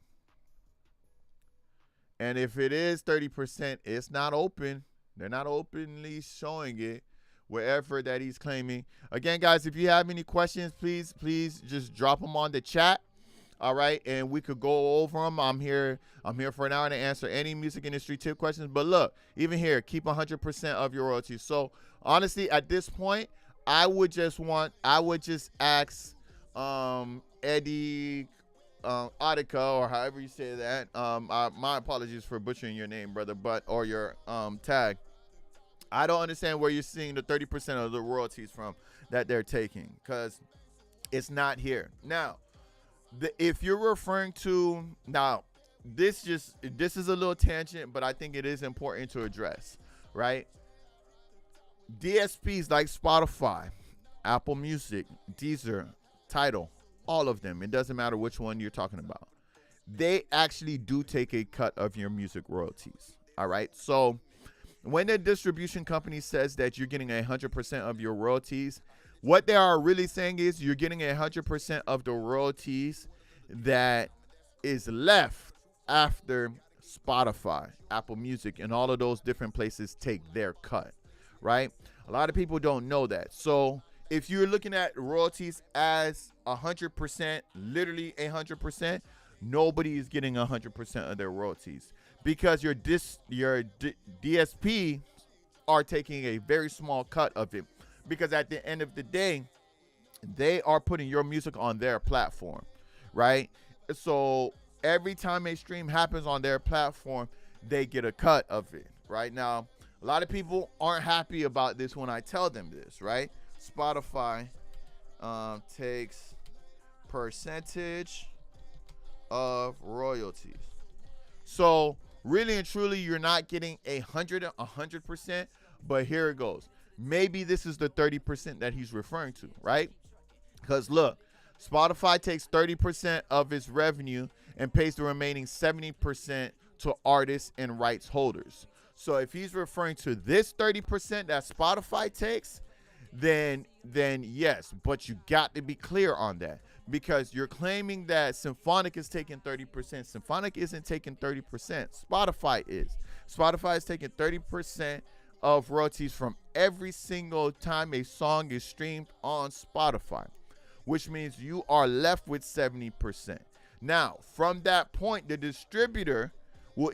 And if it is 30%, it's not open. They're not openly showing it wherever that he's claiming. Again, guys, if you have any questions, please just drop them on the chat. All right, and we could go over them. I'm here for an hour to answer any music industry tip questions. But look, even here, keep 100% of your royalties. So honestly, at this point, I would just ask Eddie Audica, or however you say that. My apologies for butchering your name, brother, or your tag. I don't understand where you're seeing the 30% of the royalties from that they're taking, because it's not here. Now, if you're referring to, now this is a little tangent, but I think it is important to address, right? DSPs like Spotify, Apple Music, Deezer, Tidal, all of them, it doesn't matter which one you're talking about, they actually do take a cut of your music royalties. All right, so when the distribution company says that you're getting 100% of your royalties, what they are really saying is you're getting 100% of the royalties that is left after Spotify, Apple Music, and all of those different places take their cut, right? A lot of people don't know that. So if you're looking at royalties as 100%, literally 100%, nobody is getting 100% of their royalties, because your DSP are taking a very small cut of it, because at the end of the day, they are putting your music on their platform, right? So every time a stream happens on their platform, they get a cut of it, right? Now, a lot of people aren't happy about this when I tell them this, right? Spotify takes percentage of royalties. So really and truly, you're not getting 100%, but here it goes. Maybe this is the 30% that he's referring to, right? Because look, Spotify takes 30% of its revenue and pays the remaining 70% to artists and rights holders. So if he's referring to this 30% that Spotify takes, then yes, but you got to be clear on that, because you're claiming that Symphonic is taking 30%. Symphonic isn't taking 30%. Spotify is. Spotify is taking 30% of royalties from every single time a song is streamed on Spotify, which means you are left with 70%. Now, from that point, the distributor will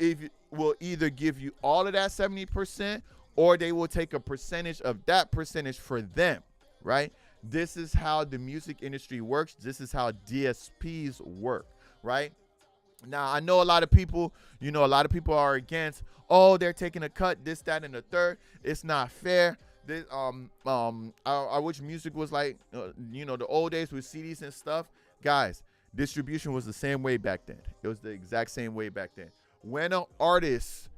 either give you all of that 70%, or they will take a percentage of that percentage for them, right? This is how the music industry works. This is how DSPs work, right? Now, I know a lot of people are against, oh, they're taking a cut, this, that, and the third. It's not fair. This, I wish music was like, the old days with CDs and stuff. Guys, distribution was the same way back then. It was the exact same way back then. When an artist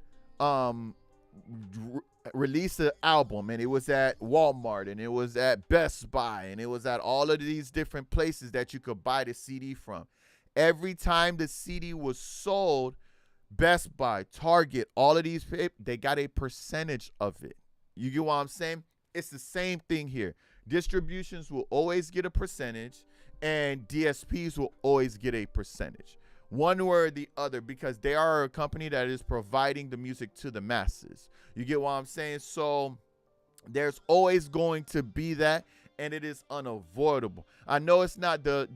released an album, and it was at Walmart, and it was at Best Buy, and it was at all of these different places that you could buy the CD from. Every time the CD was sold, Best Buy, Target, all of these, they got a percentage of it. You get what I'm saying? It's the same thing here. Distributions will always get a percentage, and DSPs will always get a percentage. One way or the other, because they are a company that is providing the music to the masses. You get what I'm saying? So there's always going to be that, and it is unavoidable. I know it's not the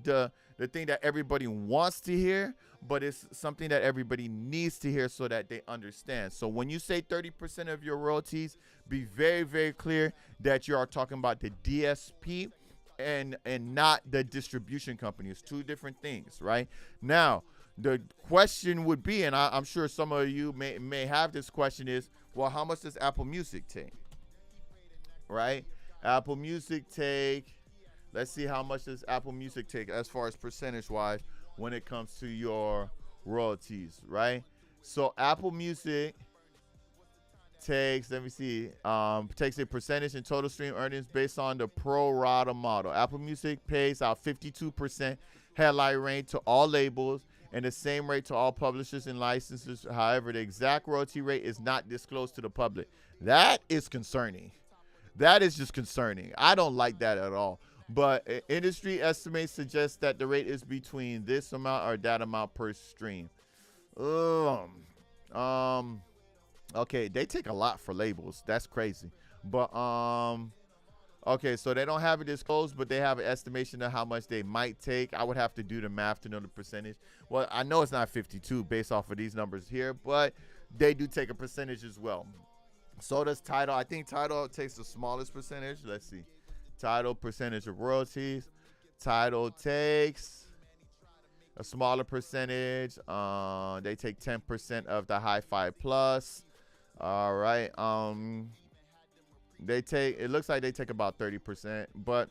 thing that everybody wants to hear, but it's something that everybody needs to hear so that they understand. So when you say 30% of your royalties, be very, very clear that you are talking about the DSP and not the distribution company. It's two different things, right? Now, the question would be, and I'm sure some of you may have this question is, well, how much does Apple Music take, right? Apple Music take, let's see, how much does Apple Music take as far as percentage-wise when it comes to your royalties, right? So Apple Music takes, let me see, takes a percentage in total stream earnings based on the pro rata model. Apple Music pays out 52% headline rate to all labels and the same rate to all publishers and licenses. However, the exact royalty rate is not disclosed to the public. That is concerning. That is just concerning. I don't like that at all. But industry estimates suggest that the rate is between this amount or that amount per stream. Okay, they take a lot for labels. That's crazy. But okay, so they don't have it disclosed, but they have an estimation of how much they might take. I would have to do the math to know the percentage. Well, I know it's not 52 based off of these numbers here, but they do take a percentage as well. So does Tidal. I think Tidal takes the smallest percentage. Let's see. Tidal percentage of royalties. Tidal takes a smaller percentage. They take 10% of the Hi-Fi Plus. All right. They take, it looks like they take about 30%. But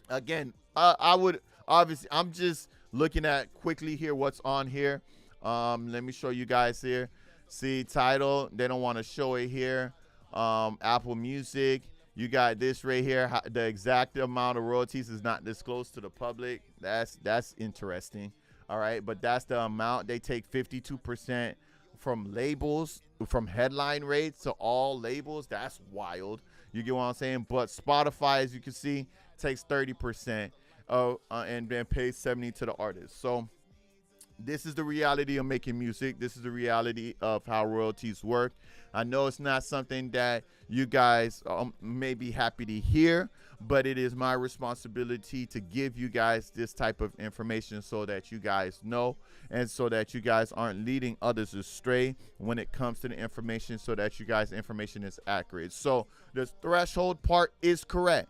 again, I would obviously, I'm just looking at quickly here what's on here. Let me show you guys here. See, Tidal, they don't want to show it here. Apple Music, you got this right here. The exact amount of royalties is not disclosed to the public. That's interesting. All right, but that's the amount. They take 52% from labels, from headline rates to all labels. That's wild. You get what I'm saying? But Spotify, as you can see, takes 30% and then pays 70% to the artist. So this is the reality of making music. This is the reality of how royalties work. I know it's not something that you guys may be happy to hear, but it is my responsibility to give you guys this type of information so that you guys know and so that you guys aren't leading others astray when it comes to the information, so that you guys' information is accurate. So the threshold part is correct.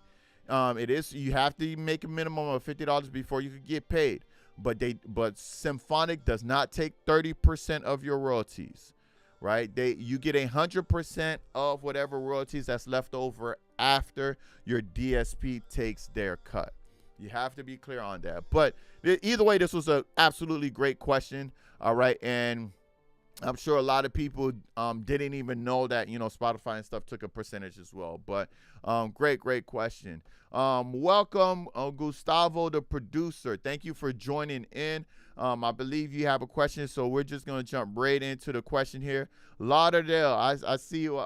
It is, you have to make a minimum of $50 before you can get paid. But Symphonic does not take 30% of your royalties, right? You get 100% of whatever royalties that's left over after your DSP takes their cut. You have to be clear on that. But either way, this was an absolutely great question, all right? And I'm sure a lot of people didn't even know that, you know, Spotify and stuff took a percentage as well. But great question. Welcome, Gustavo, the producer. Thank you for joining in. I believe you have a question, so we're just going to jump right into the question here. Lauderdale, I see you,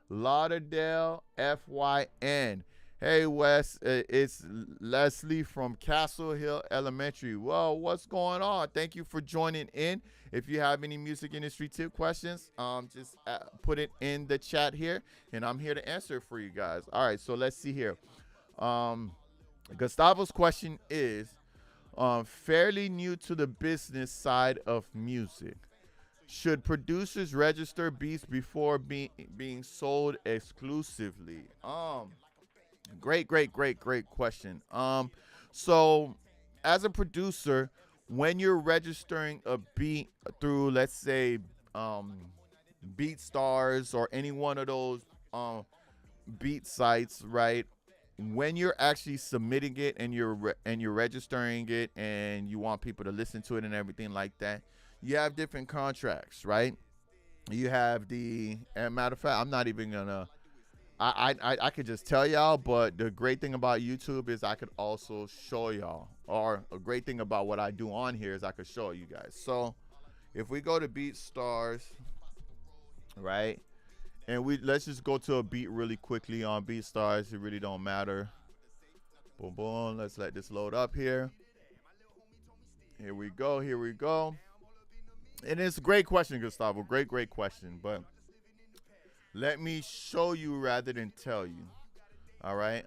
Lauderdale, FYN. Hey, Wes, it's Leslie from Castle Hill Elementary. Well, what's going on? Thank you for joining in. If you have any music industry tip questions, just put it in the chat here, and I'm here to answer it for you guys. All right, so let's see here. Gustavo's question is, fairly new to the business side of music. Should producers register beats before being sold exclusively? Great question. So as a producer, when you're registering a beat through, let's say, BeatStars or any one of those beat sites, right? When you're actually submitting it and you're registering it and you want people to listen to it and everything like that, you have different contracts, right? You have and matter of fact, I'm not even gonna. I could just tell y'all, but the great thing about YouTube is I could also show y'all. Or a great thing about what I do on here is I could show you guys. So if we go to BeatStars, right, and let's just go to a beat really quickly on BeatStars. It really don't matter. Boom, boom. Let's let this load up here. Here we go. And it's a great question, Gustavo. Great question. But let me show you rather than tell you. All right.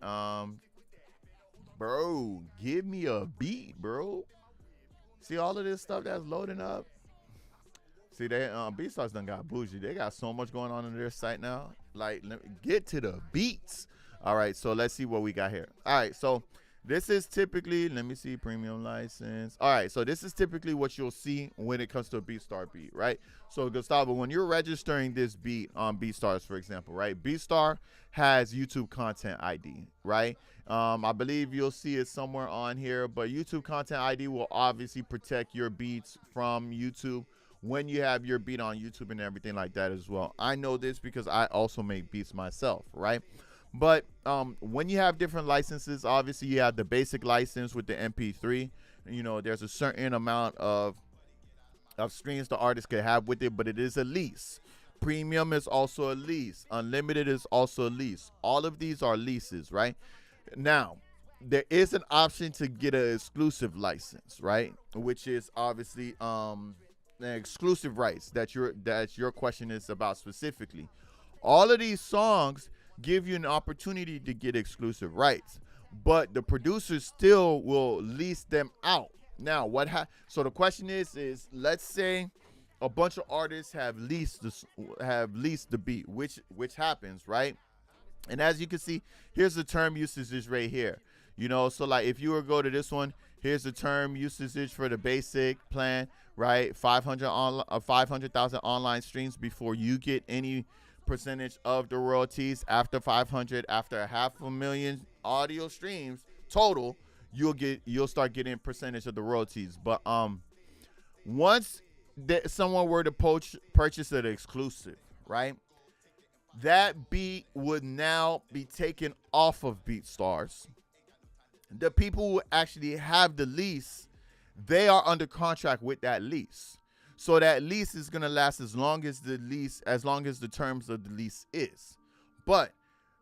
Bro, give me a beat, bro. See all of this stuff that's loading up. See, they BeatStars done got bougie. They got so much going on their site now. Like, get to the beats. All right, so let's see what we got here. All right, so this is typically, let me see, premium license. All right, so this is typically what you'll see when it comes to a BeatStar beat, right? So Gustavo, when you're registering this beat on BeatStars, for example, right? BeatStar has YouTube Content ID, right? I believe you'll see it somewhere on here, but YouTube Content ID will obviously protect your beats from YouTube when you have your beat on YouTube and everything like that as well. I know this because I also make beats myself, right? But when you have different licenses, obviously you have the basic license with the MP3. You know, there's a certain amount of streams the artist could have with it, but it is a lease. Premium is also a lease. Unlimited is also a lease. All of these are leases, right? Now, there is an option to get an exclusive license, right? Which is obviously exclusive rights that your question is about specifically. All of these songs give you an opportunity to get exclusive rights, but the producers still will lease them out. Now, so the question is let's say a bunch of artists have leased the beat, which happens, right? And as you can see, here's the term usage right here. You know, so like if you were to go to this one, here's the term usage for the basic plan, right? 500,000 online streams before you get any percentage of the royalties. After 500, after 500,000 audio streams total, you'll start getting percentage of the royalties. But once someone were to purchase an exclusive, right? That beat would now be taken off of BeatStars. The people who actually have the lease, they are under contract with that lease. So that lease is going to last as long as the terms of the lease is. But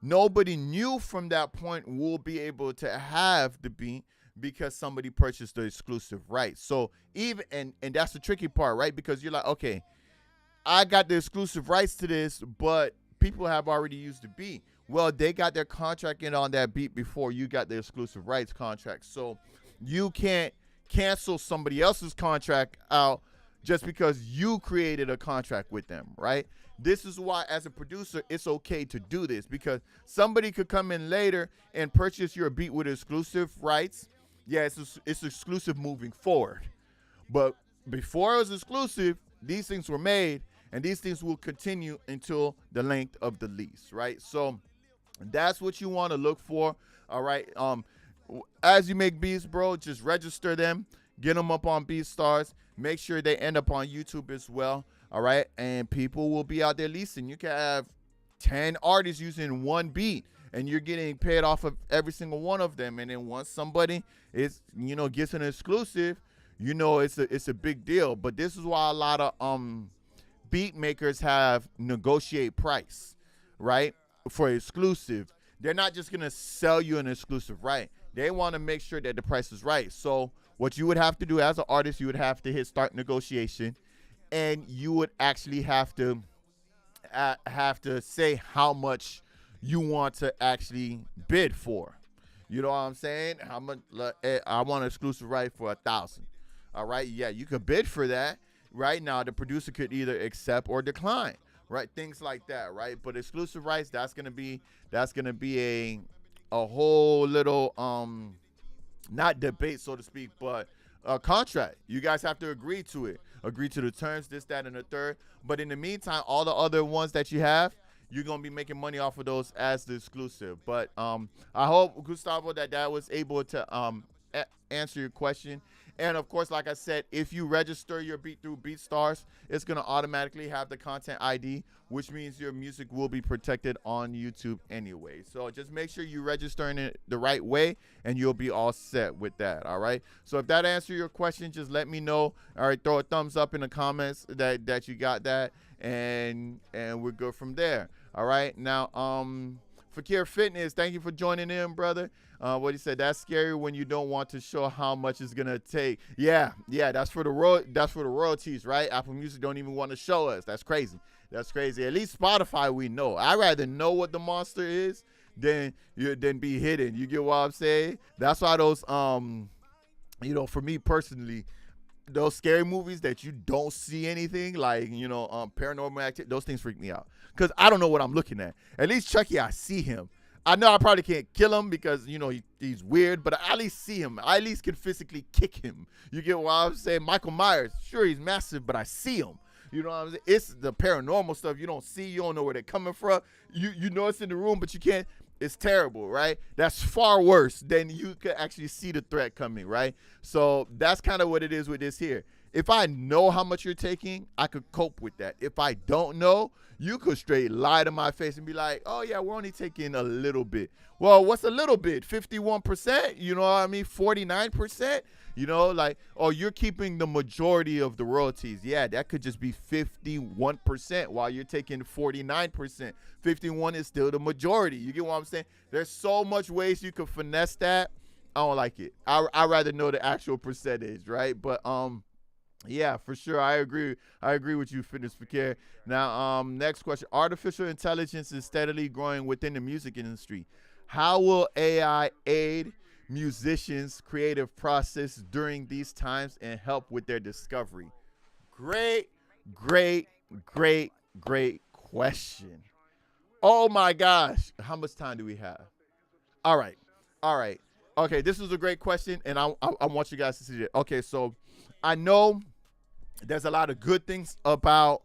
nobody new from that point will be able to have the beat because somebody purchased the exclusive rights. So even, and that's the tricky part, right? Because you're like, okay, I got the exclusive rights to this, but people have already used the beat. Well, they got their contract in on that beat before you got the exclusive rights contract. So you can't cancel somebody else's contract out just because you created a contract with them, right? This is why, as a producer, it's okay to do this, because somebody could come in later and purchase your beat with exclusive rights. Yeah, it's exclusive moving forward. But before it was exclusive, these things were made, and these things will continue until the length of the lease, right? So that's what you want to look for, all right? As you make beats, bro, just register them, get them up on BeatStars, make sure they end up on YouTube as well, all right? And people will be out there leasing. You can have 10 artists using one beat, and you're getting paid off of every single one of them. And then once somebody gets an exclusive, it's a big deal. But this is why a lot of beat makers have negotiate price, right? For exclusive. They're not just gonna sell you an exclusive, right? They want to make sure that the price is right. So what you would have to do as an artist, you would have to hit start negotiation, and you would actually have to say how much you want to actually bid for. You know what I'm saying? How much? I want an exclusive right for 1,000. All right, yeah, you could bid for that. Right now, the producer could either accept or decline. Right, things like that, right? But exclusive rights, that's gonna be a whole little not debate, so to speak, but a contract. You guys have to agree to it, agree to the terms, this, that, and the third. But in the meantime, all the other ones that you have, you're gonna be making money off of those as the exclusive. But I hope, Gustavo, that was able to answer your question. And of course, like I said, if you register your beat through BeatStars, it's going to automatically have the content ID, which means your music will be protected on YouTube anyway. So just make sure you register in it the right way, and you'll be all set with that. All right. So if that answers your question, just let me know. All right. Throw a thumbs up in the comments that you got that, and we'll go from there. All right. Now, Fakir Fitness, thank you for joining in, brother. What he said, that's scary when you don't want to show how much it's gonna take. Yeah, that's for the royalties, right? Apple Music don't even want to show us. That's crazy. At least Spotify, we know. I'd rather know what the monster is than be hidden. You get what I'm saying? That's why those for me personally, those scary movies that you don't see anything, like, paranormal activity, those things freak me out because I don't know what I'm looking at. At least Chucky, I see him. I know I probably can't kill him because, he's weird, but I at least see him. I at least can physically kick him. You get what I'm saying? Michael Myers, sure, he's massive, but I see him. You know what I'm saying? It's the paranormal stuff you don't see. You don't know where they're coming from. You know it's in the room, but you can't. It's terrible, right? That's far worse than you could actually see the threat coming, right? So that's kind of what it is with this here. If I know how much you're taking, I could cope with that. If I don't know, you could straight lie to my face and be like, oh, yeah, we're only taking a little bit. Well, what's a little bit? 51%? You know what I mean? 49%? You're keeping the majority of the royalties. Yeah, that could just be 51% while you're taking 49%. 51 is still the majority. You get what I'm saying? There's so much ways you could finesse that. I don't like it. I rather know the actual percentage, right? But yeah, for sure. I agree with you, Fitness Fakir. Now, next question. Artificial intelligence is steadily growing within the music industry. How will AI aid musicians' creative process during these times and help with their discovery? Great question. Oh my gosh. How much time do we have? All right. Okay, this is a great question, and I want you guys to see it. Okay, so I know there's a lot of good things about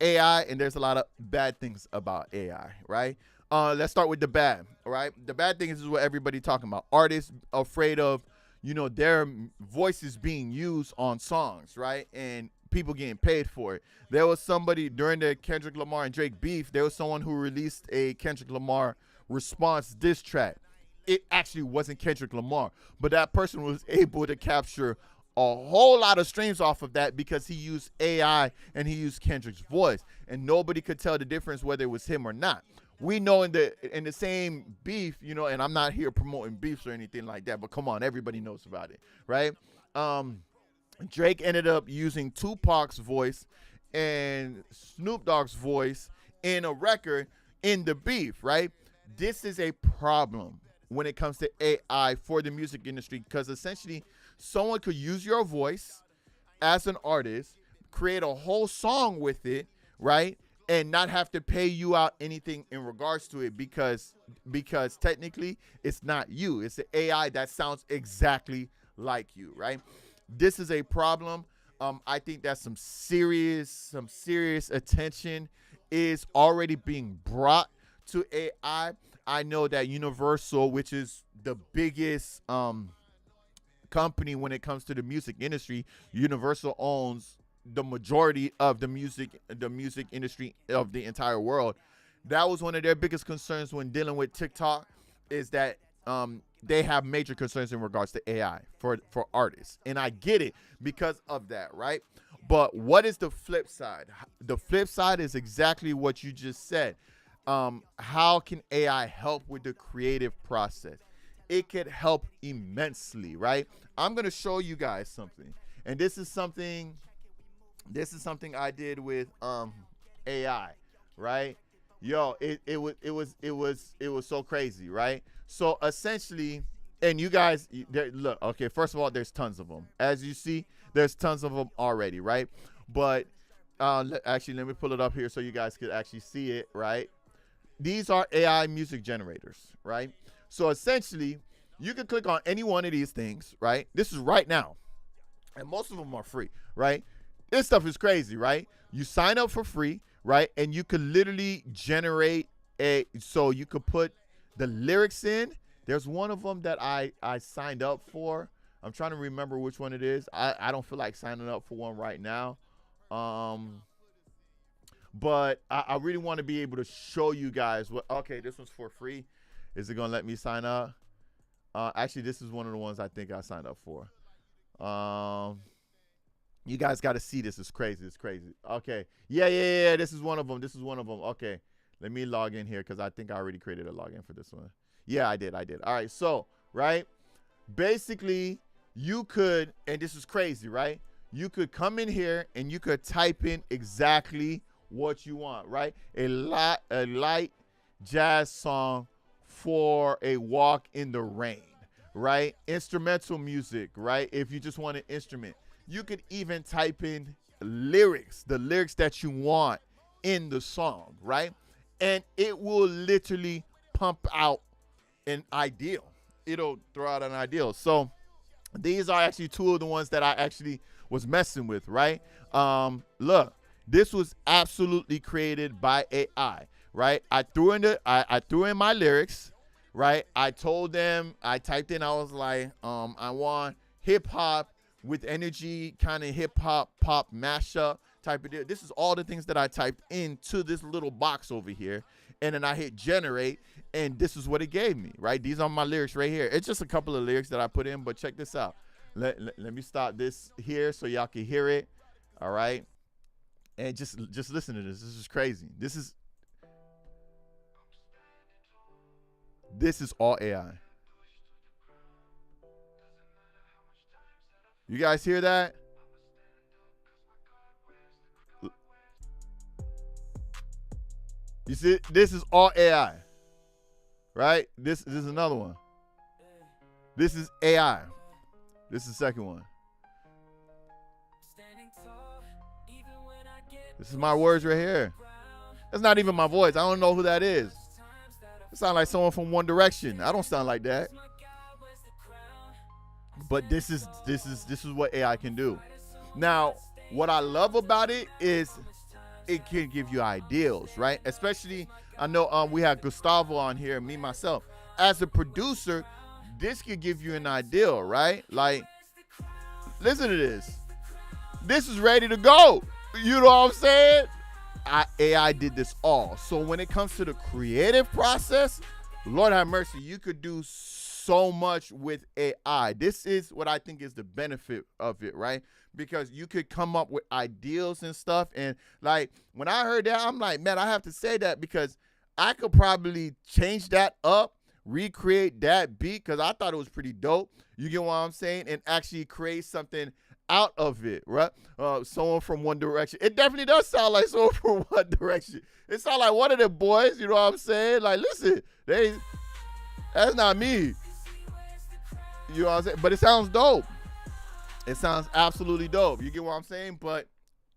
AI, and there's a lot of bad things about AI, right? Let's start with the bad, right? The bad thing is what everybody talking about. Artists afraid of, their voices being used on songs, right? And people getting paid for it. There was somebody during the Kendrick Lamar and Drake beef, there was someone who released a Kendrick Lamar response diss track. It actually wasn't Kendrick Lamar, but that person was able to capture a whole lot of streams off of that because he used AI and he used Kendrick's voice, and nobody could tell the difference whether it was him or not. We know in the same beef, and I'm not here promoting beefs or anything like that, but come on, everybody knows about it, right? Drake ended up using Tupac's voice and Snoop Dogg's voice in a record in the beef, right? This is a problem when it comes to AI for the music industry, because essentially someone could use your voice as an artist, create a whole song with it, right? And not have to pay you out anything in regards to it because technically it's not you. It's an AI that sounds exactly like you, right? This is a problem. I think that some serious attention is already being brought to AI. I know that Universal, which is the biggest company when it comes to the music industry, Universal owns the majority of the music industry of the entire world. That was one of their biggest concerns when dealing with TikTok, is that they have major concerns in regards to AI for artists. And I get it because of that, right? But what is the flip side? The flip side is exactly what you just said. How can AI help with the creative process? It could help immensely, right? I'm going to show you guys something. And this is something I did with AI, right? Yo, it was so crazy, right? So essentially, and you guys, look, okay, first of all, there's tons of them. As you see, there's tons of them already, right? But actually, let me pull it up here so you guys could actually see it, right? These are AI music generators, right? So essentially, you can click on any one of these things, right? This is right now. And most of them are free, right? This stuff is crazy, right? You sign up for free, right? And you could literally generate so you could put the lyrics in. There's one of them that I signed up for. I'm trying to remember which one it is. I don't feel like signing up for one right now. But I really want to be able to show you guys what. Okay, this one's for free. Is it gonna let me sign up? Actually, this is one of the ones I think I signed up for. You guys got to see this. It's crazy. Okay. Yeah. This is one of them. Okay. Let me log in here because I think I already created a login for this one. Yeah, I did. All right. So, right. Basically, you could, and this is crazy, right? You could come in here and you could type in exactly what you want, right? A light jazz song for a walk in the rain, right? Instrumental music, right? If you just want an instrument. you could even type in lyrics, the lyrics that you want in the song, right? And it will literally pump out an ideal. It'll throw out an ideal. So these are actually two of the ones that I actually was messing with, right? Look, this was absolutely created by AI, right? I threw in my lyrics, right? I told them, I typed in, I was like, I want hip hop with energy, kind of hip hop pop mashup type of deal. This is all the things that I typed into this little box over here. And then I hit generate, and this is what it gave me, right? These are my lyrics right here. It's just a couple of lyrics that I put in, but check this out. Let me start this here so y'all can hear it, all right? And just listen to this. This is crazy. This is all AI. You guys hear that? You see, this is all AI, right? This is another one. This is AI. This is the second one. This is my words right here. That's not even my voice. I don't know who that is. It sounds like someone from One Direction. I don't sound like that. But this is what AI can do. Now, what I love about it is it can give you ideals, right? Especially, I know we have Gustavo on here, me, myself. As a producer, this could give you an ideal, right? Like, listen to this. This is ready to go. You know what I'm saying? AI did this all. So when it comes to the creative process, Lord have mercy, you could do so much with AI. This is what I think is the benefit of it, right? Because you could come up with ideals and stuff. And like, when I heard that, I'm like, man, I have to say that because I could probably change that up, recreate that beat, because I thought it was pretty dope. You get what I'm saying? And actually create something out of it, right? Someone from One Direction. It definitely does sound like someone from One Direction. It sounds like one of them boys, you know what I'm saying? Like, listen, that's not me. You know what I'm saying? But it sounds dope. It sounds absolutely dope. You get what I'm saying? But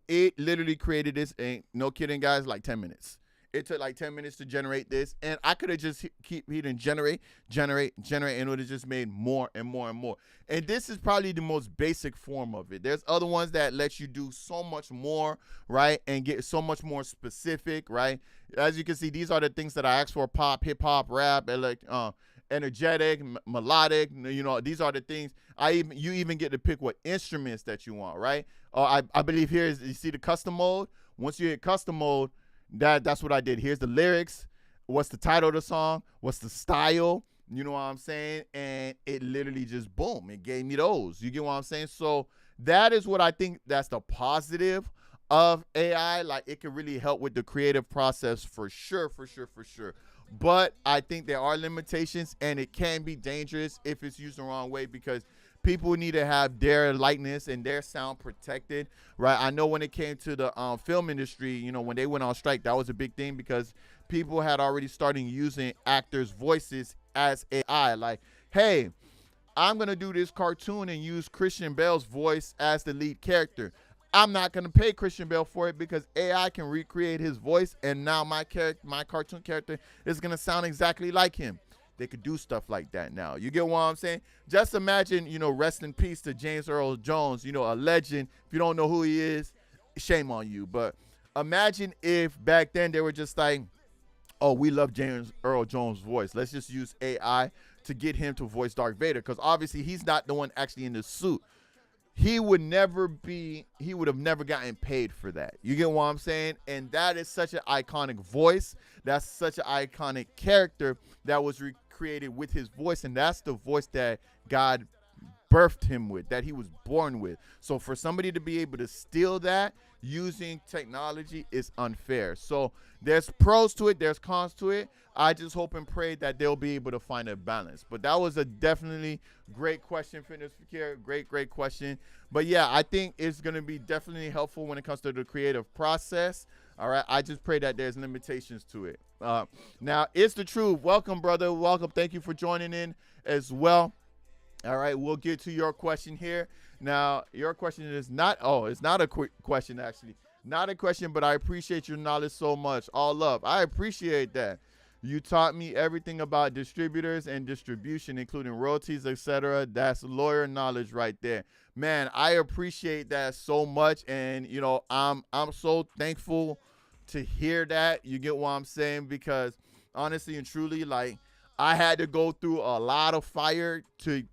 it literally created this, ain't no kidding, guys, like 10 minutes. It took like 10 minutes to generate this, and I could have just keep hitting generate, and it would have just made more and more and more. And this is probably the most basic form of it. There's other ones that let you do so much more, right, and get so much more specific, right? As you can see, these are the things that I asked for: pop, hip hop, rap, energetic, melodic. You know, these are the things. You even get to pick what instruments that you want, right? I believe here is, you see the custom mode. Once you hit custom mode, that's what I did. Here's the lyrics. What's the title of the song? What's the style? You know what I'm saying? And it literally just, boom, it gave me those. You get what I'm saying? So that is what I think that's the positive of AI. Like, it can really help with the creative process for sure. But I think there are limitations, and it can be dangerous if it's used the wrong way, because people need to have their likeness and their sound protected, right? I know when it came to the film industry, you know, when they went on strike, that was a big thing because people had already started using actors' voices as AI. Like, hey, I'm going to do this cartoon and use Christian Bale's voice as the lead character. I'm not going to pay Christian Bale for it because AI can recreate his voice, and now my cartoon character is going to sound exactly like him. They could do stuff like that now. You get what I'm saying? Just imagine, you know, rest in peace to James Earl Jones, you know, a legend. If you don't know who he is, shame on you. But imagine if back then they were just like, oh, we love James Earl Jones' voice. Let's just use AI to get him to voice Darth Vader, because obviously he's not the one actually in the suit. He would have never gotten paid for that. You get what I'm saying? And that is such an iconic voice. That's such an iconic character that was created with his voice. And that's the voice that God birthed him with, that he was born with. So for somebody to be able to steal that using technology is unfair. So there's pros to it. There's cons to it. I just hope and pray that they'll be able to find a balance. But that was a definitely great question, Fitness Fakir. Great question. But yeah, I think it's going to be definitely helpful when it comes to the creative process. All right. I just pray that there's limitations to it. Now, it's the truth. Welcome, brother. Welcome. Thank you for joining in as well. All right. We'll get to your question here. Now, your question is not, it's not a quick question, actually. Not a question, but I appreciate your knowledge so much. All love. I appreciate that. You taught me everything about distributors and distribution, including royalties, etc. That's lawyer knowledge right there. Man, I appreciate that so much. And, I'm so thankful to hear that. You get what I'm saying? Because honestly and truly, like, I had to go through a lot of fire to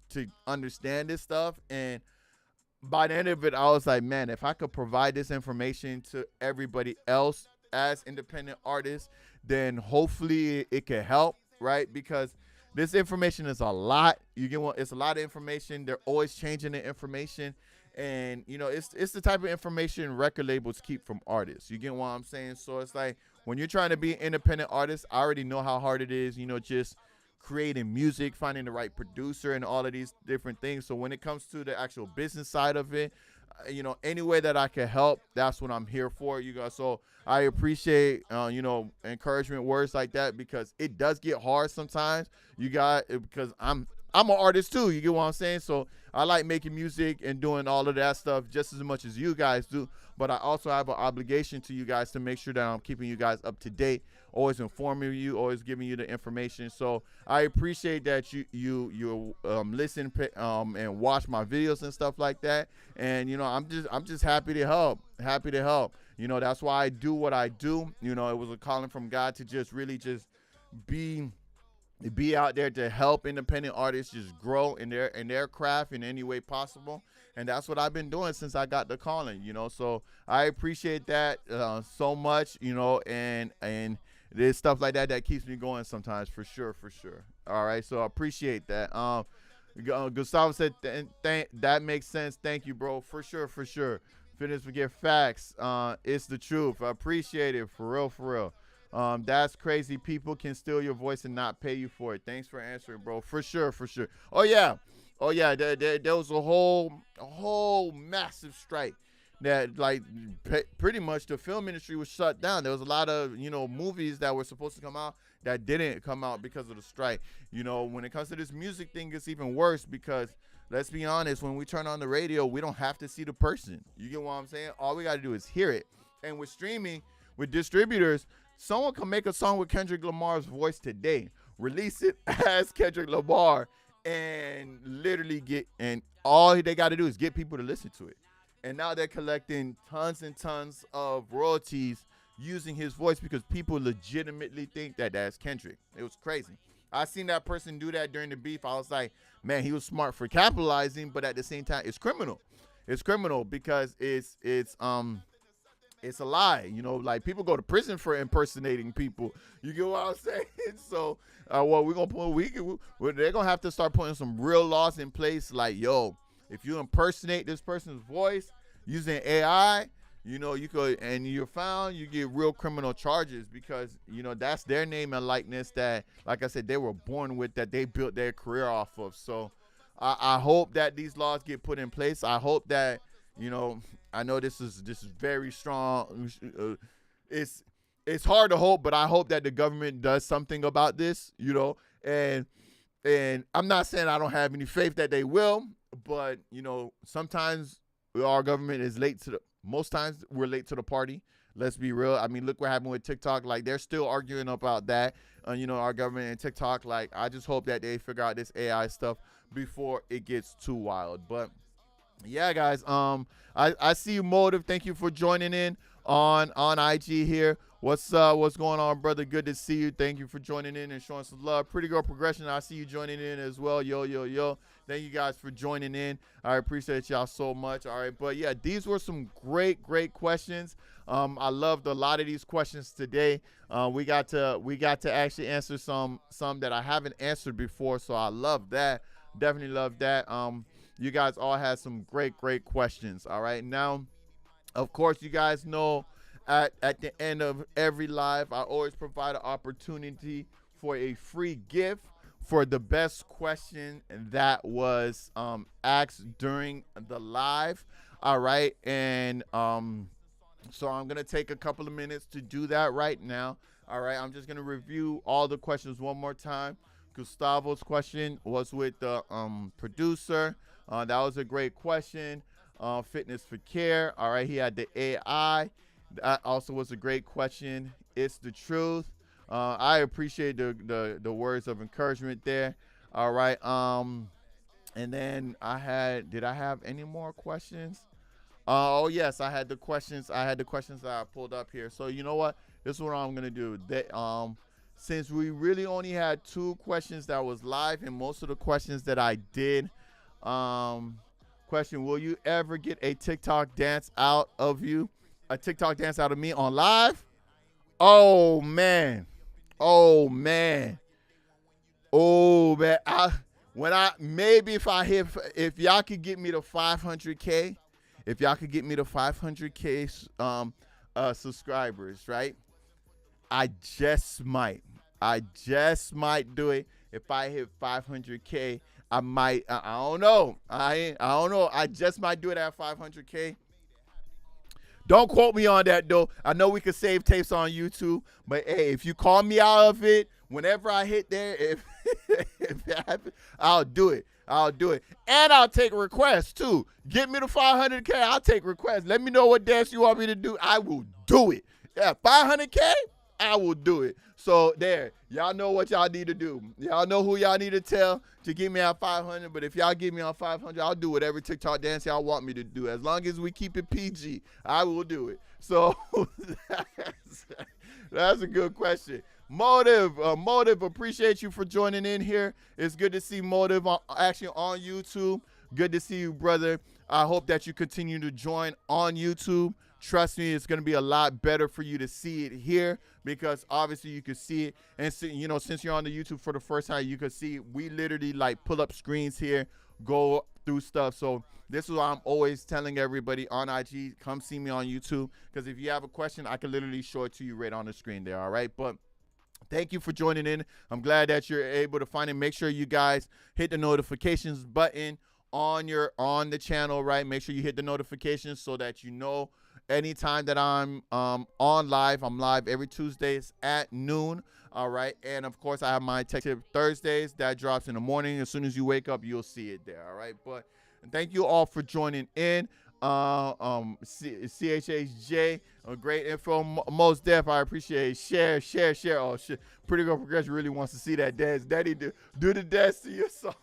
understand this stuff. And by the end of it, I was like, man, if I could provide this information to everybody else as independent artists, then hopefully it could help, right? Because this information is a lot. It's a lot of information. They're always changing the information. And, it's the type of information record labels keep from artists. You get what I'm saying? So it's like when you're trying to be an independent artist, I already know how hard it is, just creating music, finding the right producer, and all of these different things. So when it comes to the actual business side of it, any way that I can help, that's what I'm here for, you guys. So I appreciate, encouragement words like that, because it does get hard sometimes. Because I'm an artist too. You get what I'm saying? So I like making music and doing all of that stuff just as much as you guys do. But I also have an obligation to you guys to make sure that I'm keeping you guys up to date, always informing you, always giving you the information. So I appreciate that you listen and watch my videos and stuff like that. And I'm just happy to help. Happy to help. That's why I do what I do. It was a calling from God to just really just be out there to help independent artists just grow in their craft in any way possible. And that's what I've been doing since I got the calling, so I appreciate that so much, and there's stuff like that keeps me going sometimes, for sure. All right, so I appreciate that. Gustavo said that makes sense. Thank you, bro. For sure. Fitness forget facts. It's the truth. I appreciate it, for real. That's crazy. People can steal your voice and not pay you for it. Thanks for answering, bro. For sure. Oh yeah. There was a whole massive strike that, like, pretty much the film industry was shut down. There was a lot of movies that were supposed to come out that didn't come out because of the strike. When it comes to this music thing, it's even worse, because let's be honest, when we turn on the radio, we don't have to see the person. You get what I'm saying? All we got to do is hear it. And with streaming, with distributors, someone can make a song with Kendrick Lamar's voice today, release it as Kendrick Lamar, and literally all they got to do is get people to listen to it. And now they're collecting tons and tons of royalties using his voice, because people legitimately think that that's Kendrick. It was crazy. I seen that person do that during the beef. I was like, man, he was smart for capitalizing, but at the same time, it's criminal. It's criminal because it's a lie. Like, people go to prison for impersonating people. You get what I'm saying? So, what we're gonna put, they're gonna have to start putting some real laws in place. Like, yo, if you impersonate this person's voice using AI, you could, and you're found, you get real criminal charges, because that's their name and likeness that, like I said, they were born with, that they built their career off of. So, I hope that these laws get put in place. I hope that I know this is very strong. It's hard to hope, but I hope that the government does something about this, and I'm not saying I don't have any faith that they will, but sometimes our government is most times we're late to the party. Let's be real. I mean, look what happened with TikTok. Like, they're still arguing about that. Our government and TikTok. Like, I just hope that they figure out this AI stuff before it gets too wild. But yeah, guys. I see you, Motive. Thank you for joining in on IG here. What's going on, brother? Good to see you. Thank you for joining in and showing some love. Pretty Girl Progression, I see you joining in as well. Yo. Thank you guys for joining in. I appreciate y'all so much. All right, but yeah, these were some great questions. I loved a lot of these questions today. We got to actually answer some that I haven't answered before, so I love that. Definitely love that. You guys all had some great questions. All right, now, of course, you guys know at the end of every live, I always provide an opportunity for a free gift for the best question that was asked during the live. All right, and so I'm gonna take a couple of minutes to do that right now. All right, I'm just gonna review all the questions one more time. Gustavo's question was with the producer. That was a great question. Fitness for care. All right, he had the AI. That also was a great question. It's the truth. I appreciate the words of encouragement there. All right. And then did I have any more questions? Oh yes, I had the questions that I pulled up here. So you know what? This is what I'm gonna do. Since we really only had 2 questions that was live, and most of the questions that I did, question: will you ever get a TikTok dance out of you? A TikTok dance out of me on live? Oh man. Oh man. Oh man. If y'all could get me to 500K, if y'all could get me to 500K subscribers, right? I just might do it. If I hit 500K, I might. I don't know. I don't know. I just might do it at 500K. Don't quote me on that though. I know we could save tapes on YouTube, but hey, if you call me out of it, whenever I hit there, if it happens, I'll do it. I'll do it. And I'll take requests too. Get me to 500K, I'll take requests. Let me know what dance you want me to do. I will do it. Yeah, 500K, I will do it. So there, y'all know what y'all need to do. Y'all know who y'all need to tell to get me at 500. But if y'all get me on 500, I'll do whatever TikTok dance y'all want me to do. As long as we keep it PG, I will do it. So that's a good question. Motive, appreciate you for joining in here. It's good to see Motive actually on YouTube. Good to see you, brother. I hope that you continue to join on YouTube. Trust me, it's going to be a lot better for you to see it here because obviously you can see it. And, since you're on the YouTube for the first time, you can see we literally like pull up screens here, go through stuff. So this is why I'm always telling everybody on IG, come see me on YouTube because if you have a question, I can literally show it to you right on the screen there, all right? But thank you for joining in. I'm glad that you're able to find it. Make sure you guys hit the notifications button on the channel, right? Make sure you hit the notifications so that you know anytime that I'm on live. I'm live every Tuesdays at noon. All right. And of course, I have my Tech Tip Thursdays that drops in the morning. As soon as you wake up, you'll see it there. All right. But thank you all for joining in. CHHJ, great info. Most def, I appreciate it. Share. Oh shit. Pretty Girl Progression really wants to see that dance. Daddy, do the dance to your song.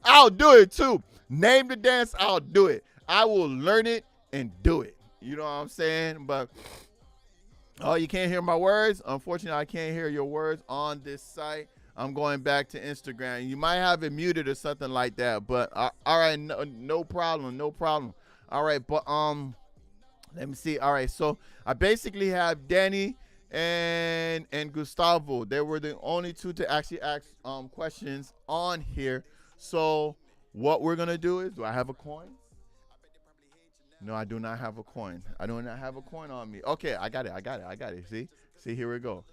I'll do it too. Name the dance, I'll do it. I will learn it and do it. You know what I'm saying? But you can't hear my words. Unfortunately, I can't hear your words on this site. I'm going back to Instagram. You might have it muted or something like that. But all right, no problem. All right, but let me see. All right, so I basically have Danny and Gustavo. They were the only 2 to actually ask questions on here. So what we're gonna do is, do I have a coin? No, I do not have a coin. I do not have a coin on me. Okay, I got it. See, here we go.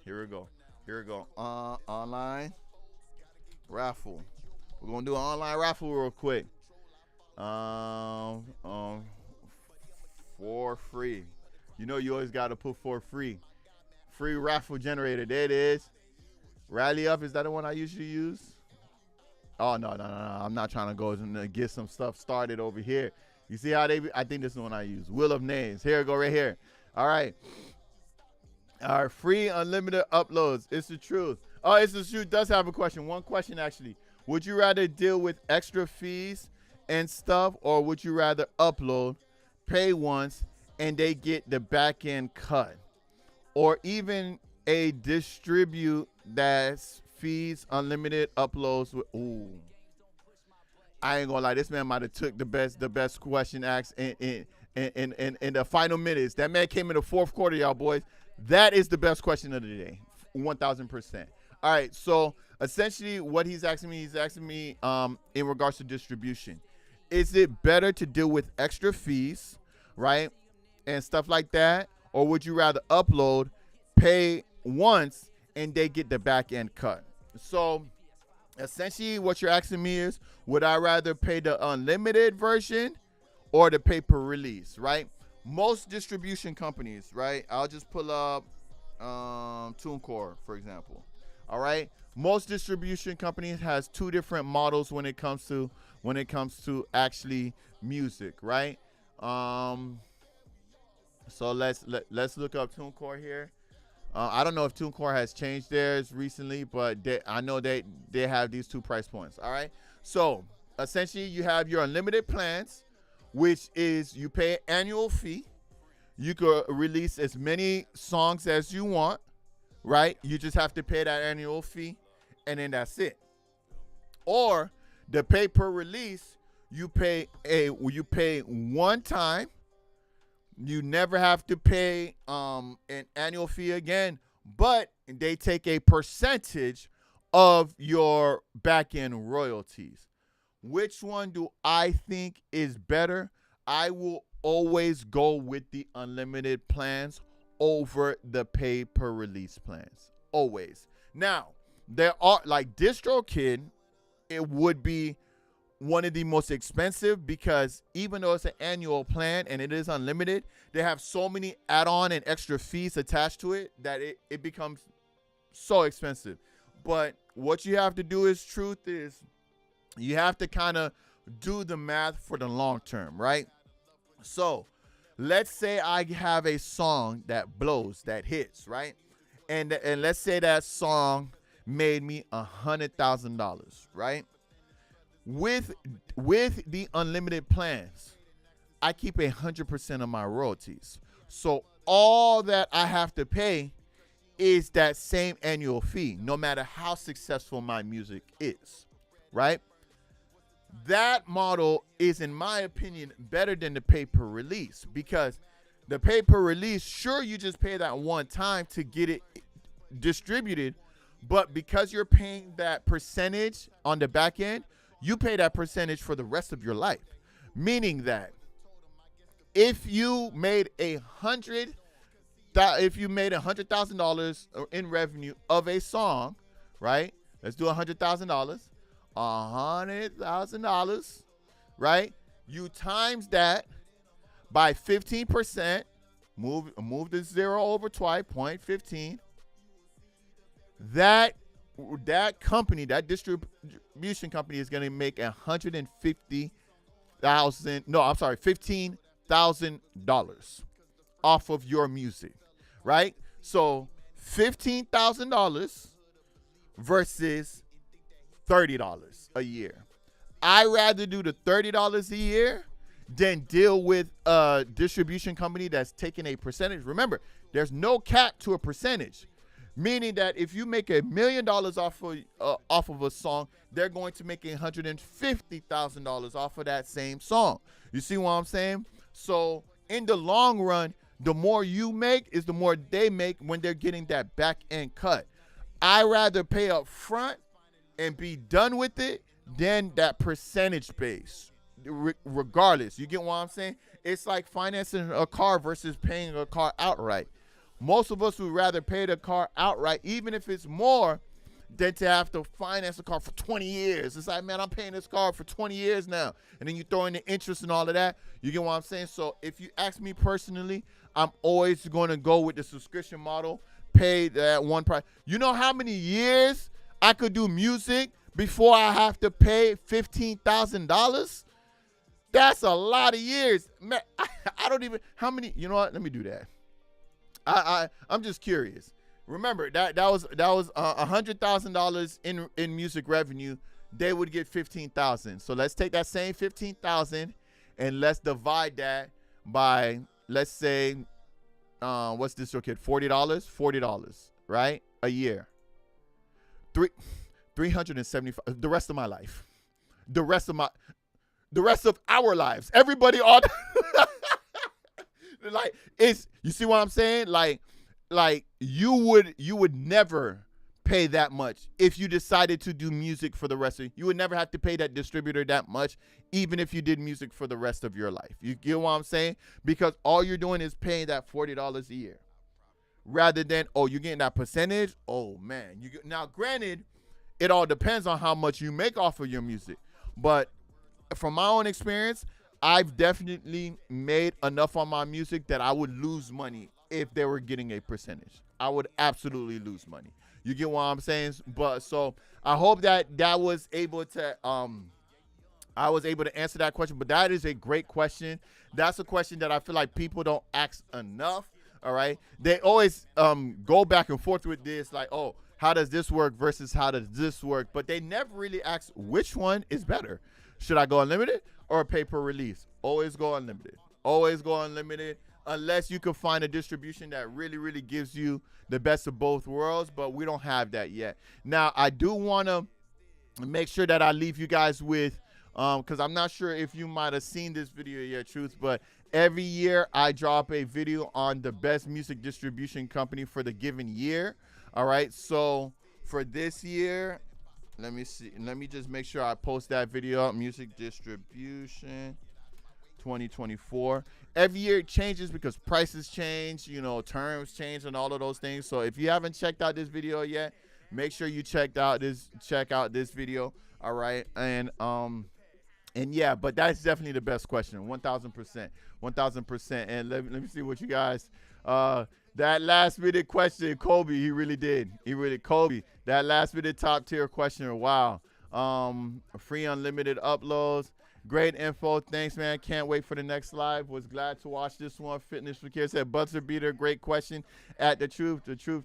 Online raffle. We're gonna do an online raffle real quick. For free. You know you always gotta put for free. Free raffle generator. There it is. Rally Up, is that the one I usually use? Oh no. I'm not trying to go and get some stuff started over here. You see how I think this is the one I use. Wheel of Names. Here we go, right here. All right. Free unlimited uploads. It's the truth. Oh, it's the truth. Does have a question. One question actually. Would you rather deal with extra fees and stuff, or would you rather upload, pay once, and they get the back end cut, or even a distribute that's fees, unlimited uploads with, ooh. I ain't gonna lie, this man might have took the best question asked in the final minutes. That man came in the 4th quarter, y'all boys. That is the best question of the day, 1,000%. All right, so essentially what he's asking me in regards to distribution. Is it better to deal with extra fees, right, and stuff like that, or would you rather upload, pay once, and they get the back end cut? So essentially what you're asking me is, would I rather pay the unlimited version or the pay per release, right? Most distribution companies, right? I'll just pull up TuneCore, for example. All right. Most distribution companies has two different models when it comes to actually music, right? Um, so let's look up TuneCore here. I don't know if TuneCore has changed theirs recently, but I know they have these two price points. All right. So essentially, you have your unlimited plans, which is you pay an annual fee. You could release as many songs as you want, right? You just have to pay that annual fee, and then that's it. Or the pay per release, you pay one time. You never have to pay an annual fee again, but they take a percentage of your back end royalties. Which one do I think is better? I will always go with the unlimited plans over the pay per release plans. Always. Now, there are like DistroKid, it would be one of the most expensive because even though it's an annual plan and it is unlimited, they have so many add-on and extra fees attached to it that it becomes so expensive. But what you have to do is you have to kind of do the math for the long term, right? So let's say I have a song that blows, that hits, right? And let's say that song made me $100,000, right? With the unlimited plans, I keep 100% of my royalties. So all that I have to pay is that same annual fee, no matter how successful my music is, right? That model is, in my opinion, better than the pay per release because the pay per release, sure, you just pay that one time to get it distributed, but because you're paying that percentage on the back end, you pay that percentage for the rest of your life. Meaning that if you made $100,000 in revenue of a song, right? Let's do $100,000. $100,000, right? You times that by 15%. Move the zero over twice, 0.15. That company, that distribution company, is going to make $15,000 off of your music, right? So $15,000 versus $30 a year. I rather do the $30 a year than deal with a distribution company that's taking a percentage. Remember, there's no cap to a percentage, meaning that if you make $1 million off of a song, they're going to make $150,000 off of that same song. You see what I'm saying? So in the long run, the more you make is the more they make when they're getting that back end cut. I rather pay up front and be done with it than that percentage base. Regardless, you get what I'm saying? It's like financing a car versus paying a car outright. Most of us would rather pay the car outright, even if it's more, than to have to finance a car for 20 years. It's like, man, I'm paying this car for 20 years now. And then you throw in the interest and all of that. You get what I'm saying? So if you ask me personally, I'm always going to go with the subscription model, pay that one price. You know how many years I could do music before I have to pay $15,000? That's a lot of years. Man, I don't even, how many, you know what? Let me do that. I'm just curious. Remember that was $100,000 in music revenue. They would get 15,000. So let's take that same 15,000 and let's divide that by, let's say, what's this, your kid? $40, right? A year. 375. The rest of my life. The rest of our lives. Everybody all. Like, it's, you see what I'm saying? Like you would never pay that much if you decided to do music for the rest of you would never have to pay that distributor that much, even if you did music for the rest of your life. You get what I'm saying? Because all you're doing is paying that $40 a year. Rather than, oh, you're getting that percentage. Oh man. Now granted, it all depends on how much you make off of your music. But from my own experience, I've definitely made enough on my music that I would lose money if they were getting a percentage. I would absolutely lose money. You get what I'm saying? But so I hope that was able to I was able to answer that question. But that is a great question. That's a question that I feel like people don't ask enough. All right, they always go back and forth with this, like, oh, how does this work versus how does this work? But they never really ask which one is better. Should I go unlimited or pay per release? Always go unlimited. Always go unlimited, unless you can find a distribution that really, really gives you the best of both worlds. But we don't have that yet. Now, I do want to make sure that I leave you guys with, because I'm not sure if you might have seen this video yet, Truth, but every year I drop a video on the best music distribution company for the given year. All right, so for this year, let me see. Let me just make sure I post that video up. Music distribution 2024. Every year it changes because prices change, you know, terms change and all of those things. So if you haven't checked out this video yet, make sure you check out this video. All right, and yeah, but that's definitely the best question. 1,000%. 1,000%. And let me see what you guys, that last minute question, Kobe, he really did. Kobe, that last minute top tier question. Wow. Free unlimited uploads. Great info. Thanks, man. Can't wait for the next live. Was glad to watch this one. Fitness for Kids said, Buzzer Beater, great question. At The Truth,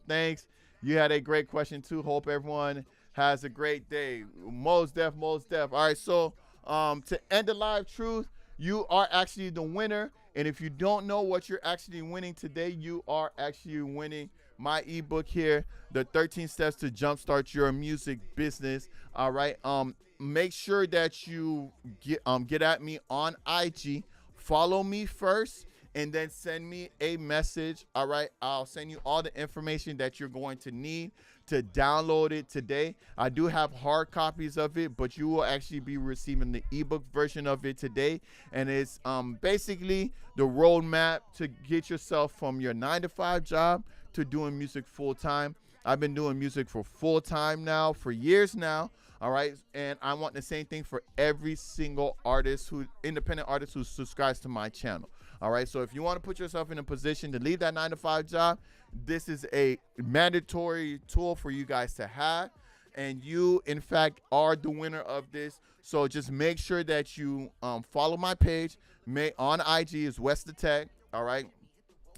thanks. You had a great question too. Hope everyone has a great day. Most def. All right, so to end the live, Truth, you are actually the winner. And if you don't know what you're actually winning today, you are actually winning my ebook here, the 13 Steps to Jumpstart Your Music Business. All right. Make sure that you get at me on IG. Follow me first, and then send me a message. All right. I'll send you all the information that you're going to need to download it today. I do have hard copies of it, but you will actually be receiving the ebook version of it today. And it's basically the roadmap to get yourself from your 9-to-5 job to doing music full time. I've been doing music for full time now for years now. All right. And I want the same thing for every single independent artist who subscribes to my channel. All right. So if you want to put yourself in a position to leave that 9-to-5 job, this is a mandatory tool for you guys to have. And you, in fact, are the winner of this. So just make sure that you follow my page. On IG is WesTheTech. All right.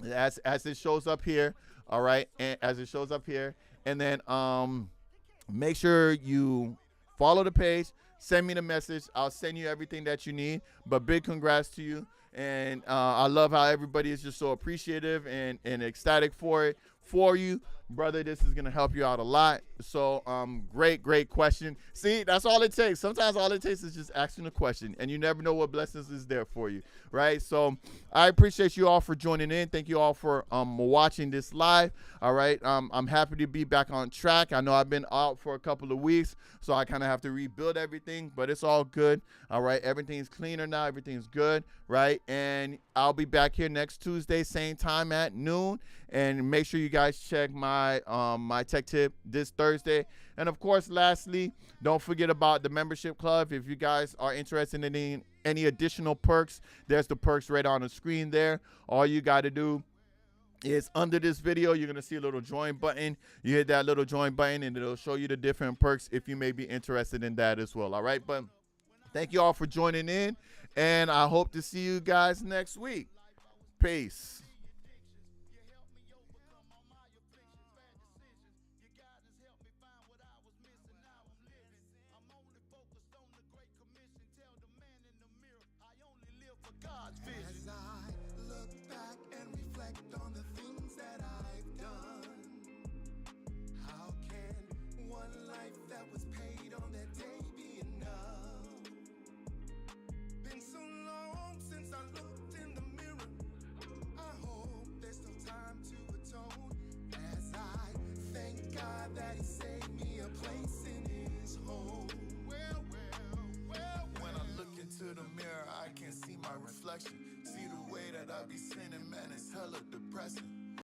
As it shows up here. All right. And as it shows up here. And then make sure you follow the page. Send me the message. I'll send you everything that you need. But big congrats to you. And I love how everybody is just so appreciative and ecstatic for you. Brother, this is going to help you out a lot. So great question. See, that's all it takes. Sometimes all it takes is just asking a question, and you never know what blessings is there for you, right? So I appreciate you all for joining in. Thank you all for watching this live. All right, I'm happy to be back on track. I know I've been out for a couple of weeks, so I kind of have to rebuild everything, but it's all good. All right, everything's cleaner now. Everything's good, right? And I'll be back here next Tuesday, same time at noon. And make sure you guys check my my tech tip this Thursday. And of course, lastly, don't forget about the membership club. If you guys are interested in any additional perks, there's the perks right on the screen there. All you got to do is under this video, you're going to see a little join button. You hit that little join button, and it'll show you the different perks if you may be interested in that as well. All right. But thank you all for joining in, and I hope to see you guys next week. Peace. As I look back and reflect on the things that I've done, how can one life that was paid on that day be enough? Been so long since I looked in the mirror. I hope there's still time to atone, as I thank God that He saved me a place in His home. When I look into the mirror, I can see my reflection. See the way that I be sinning, man, it's hella depressing.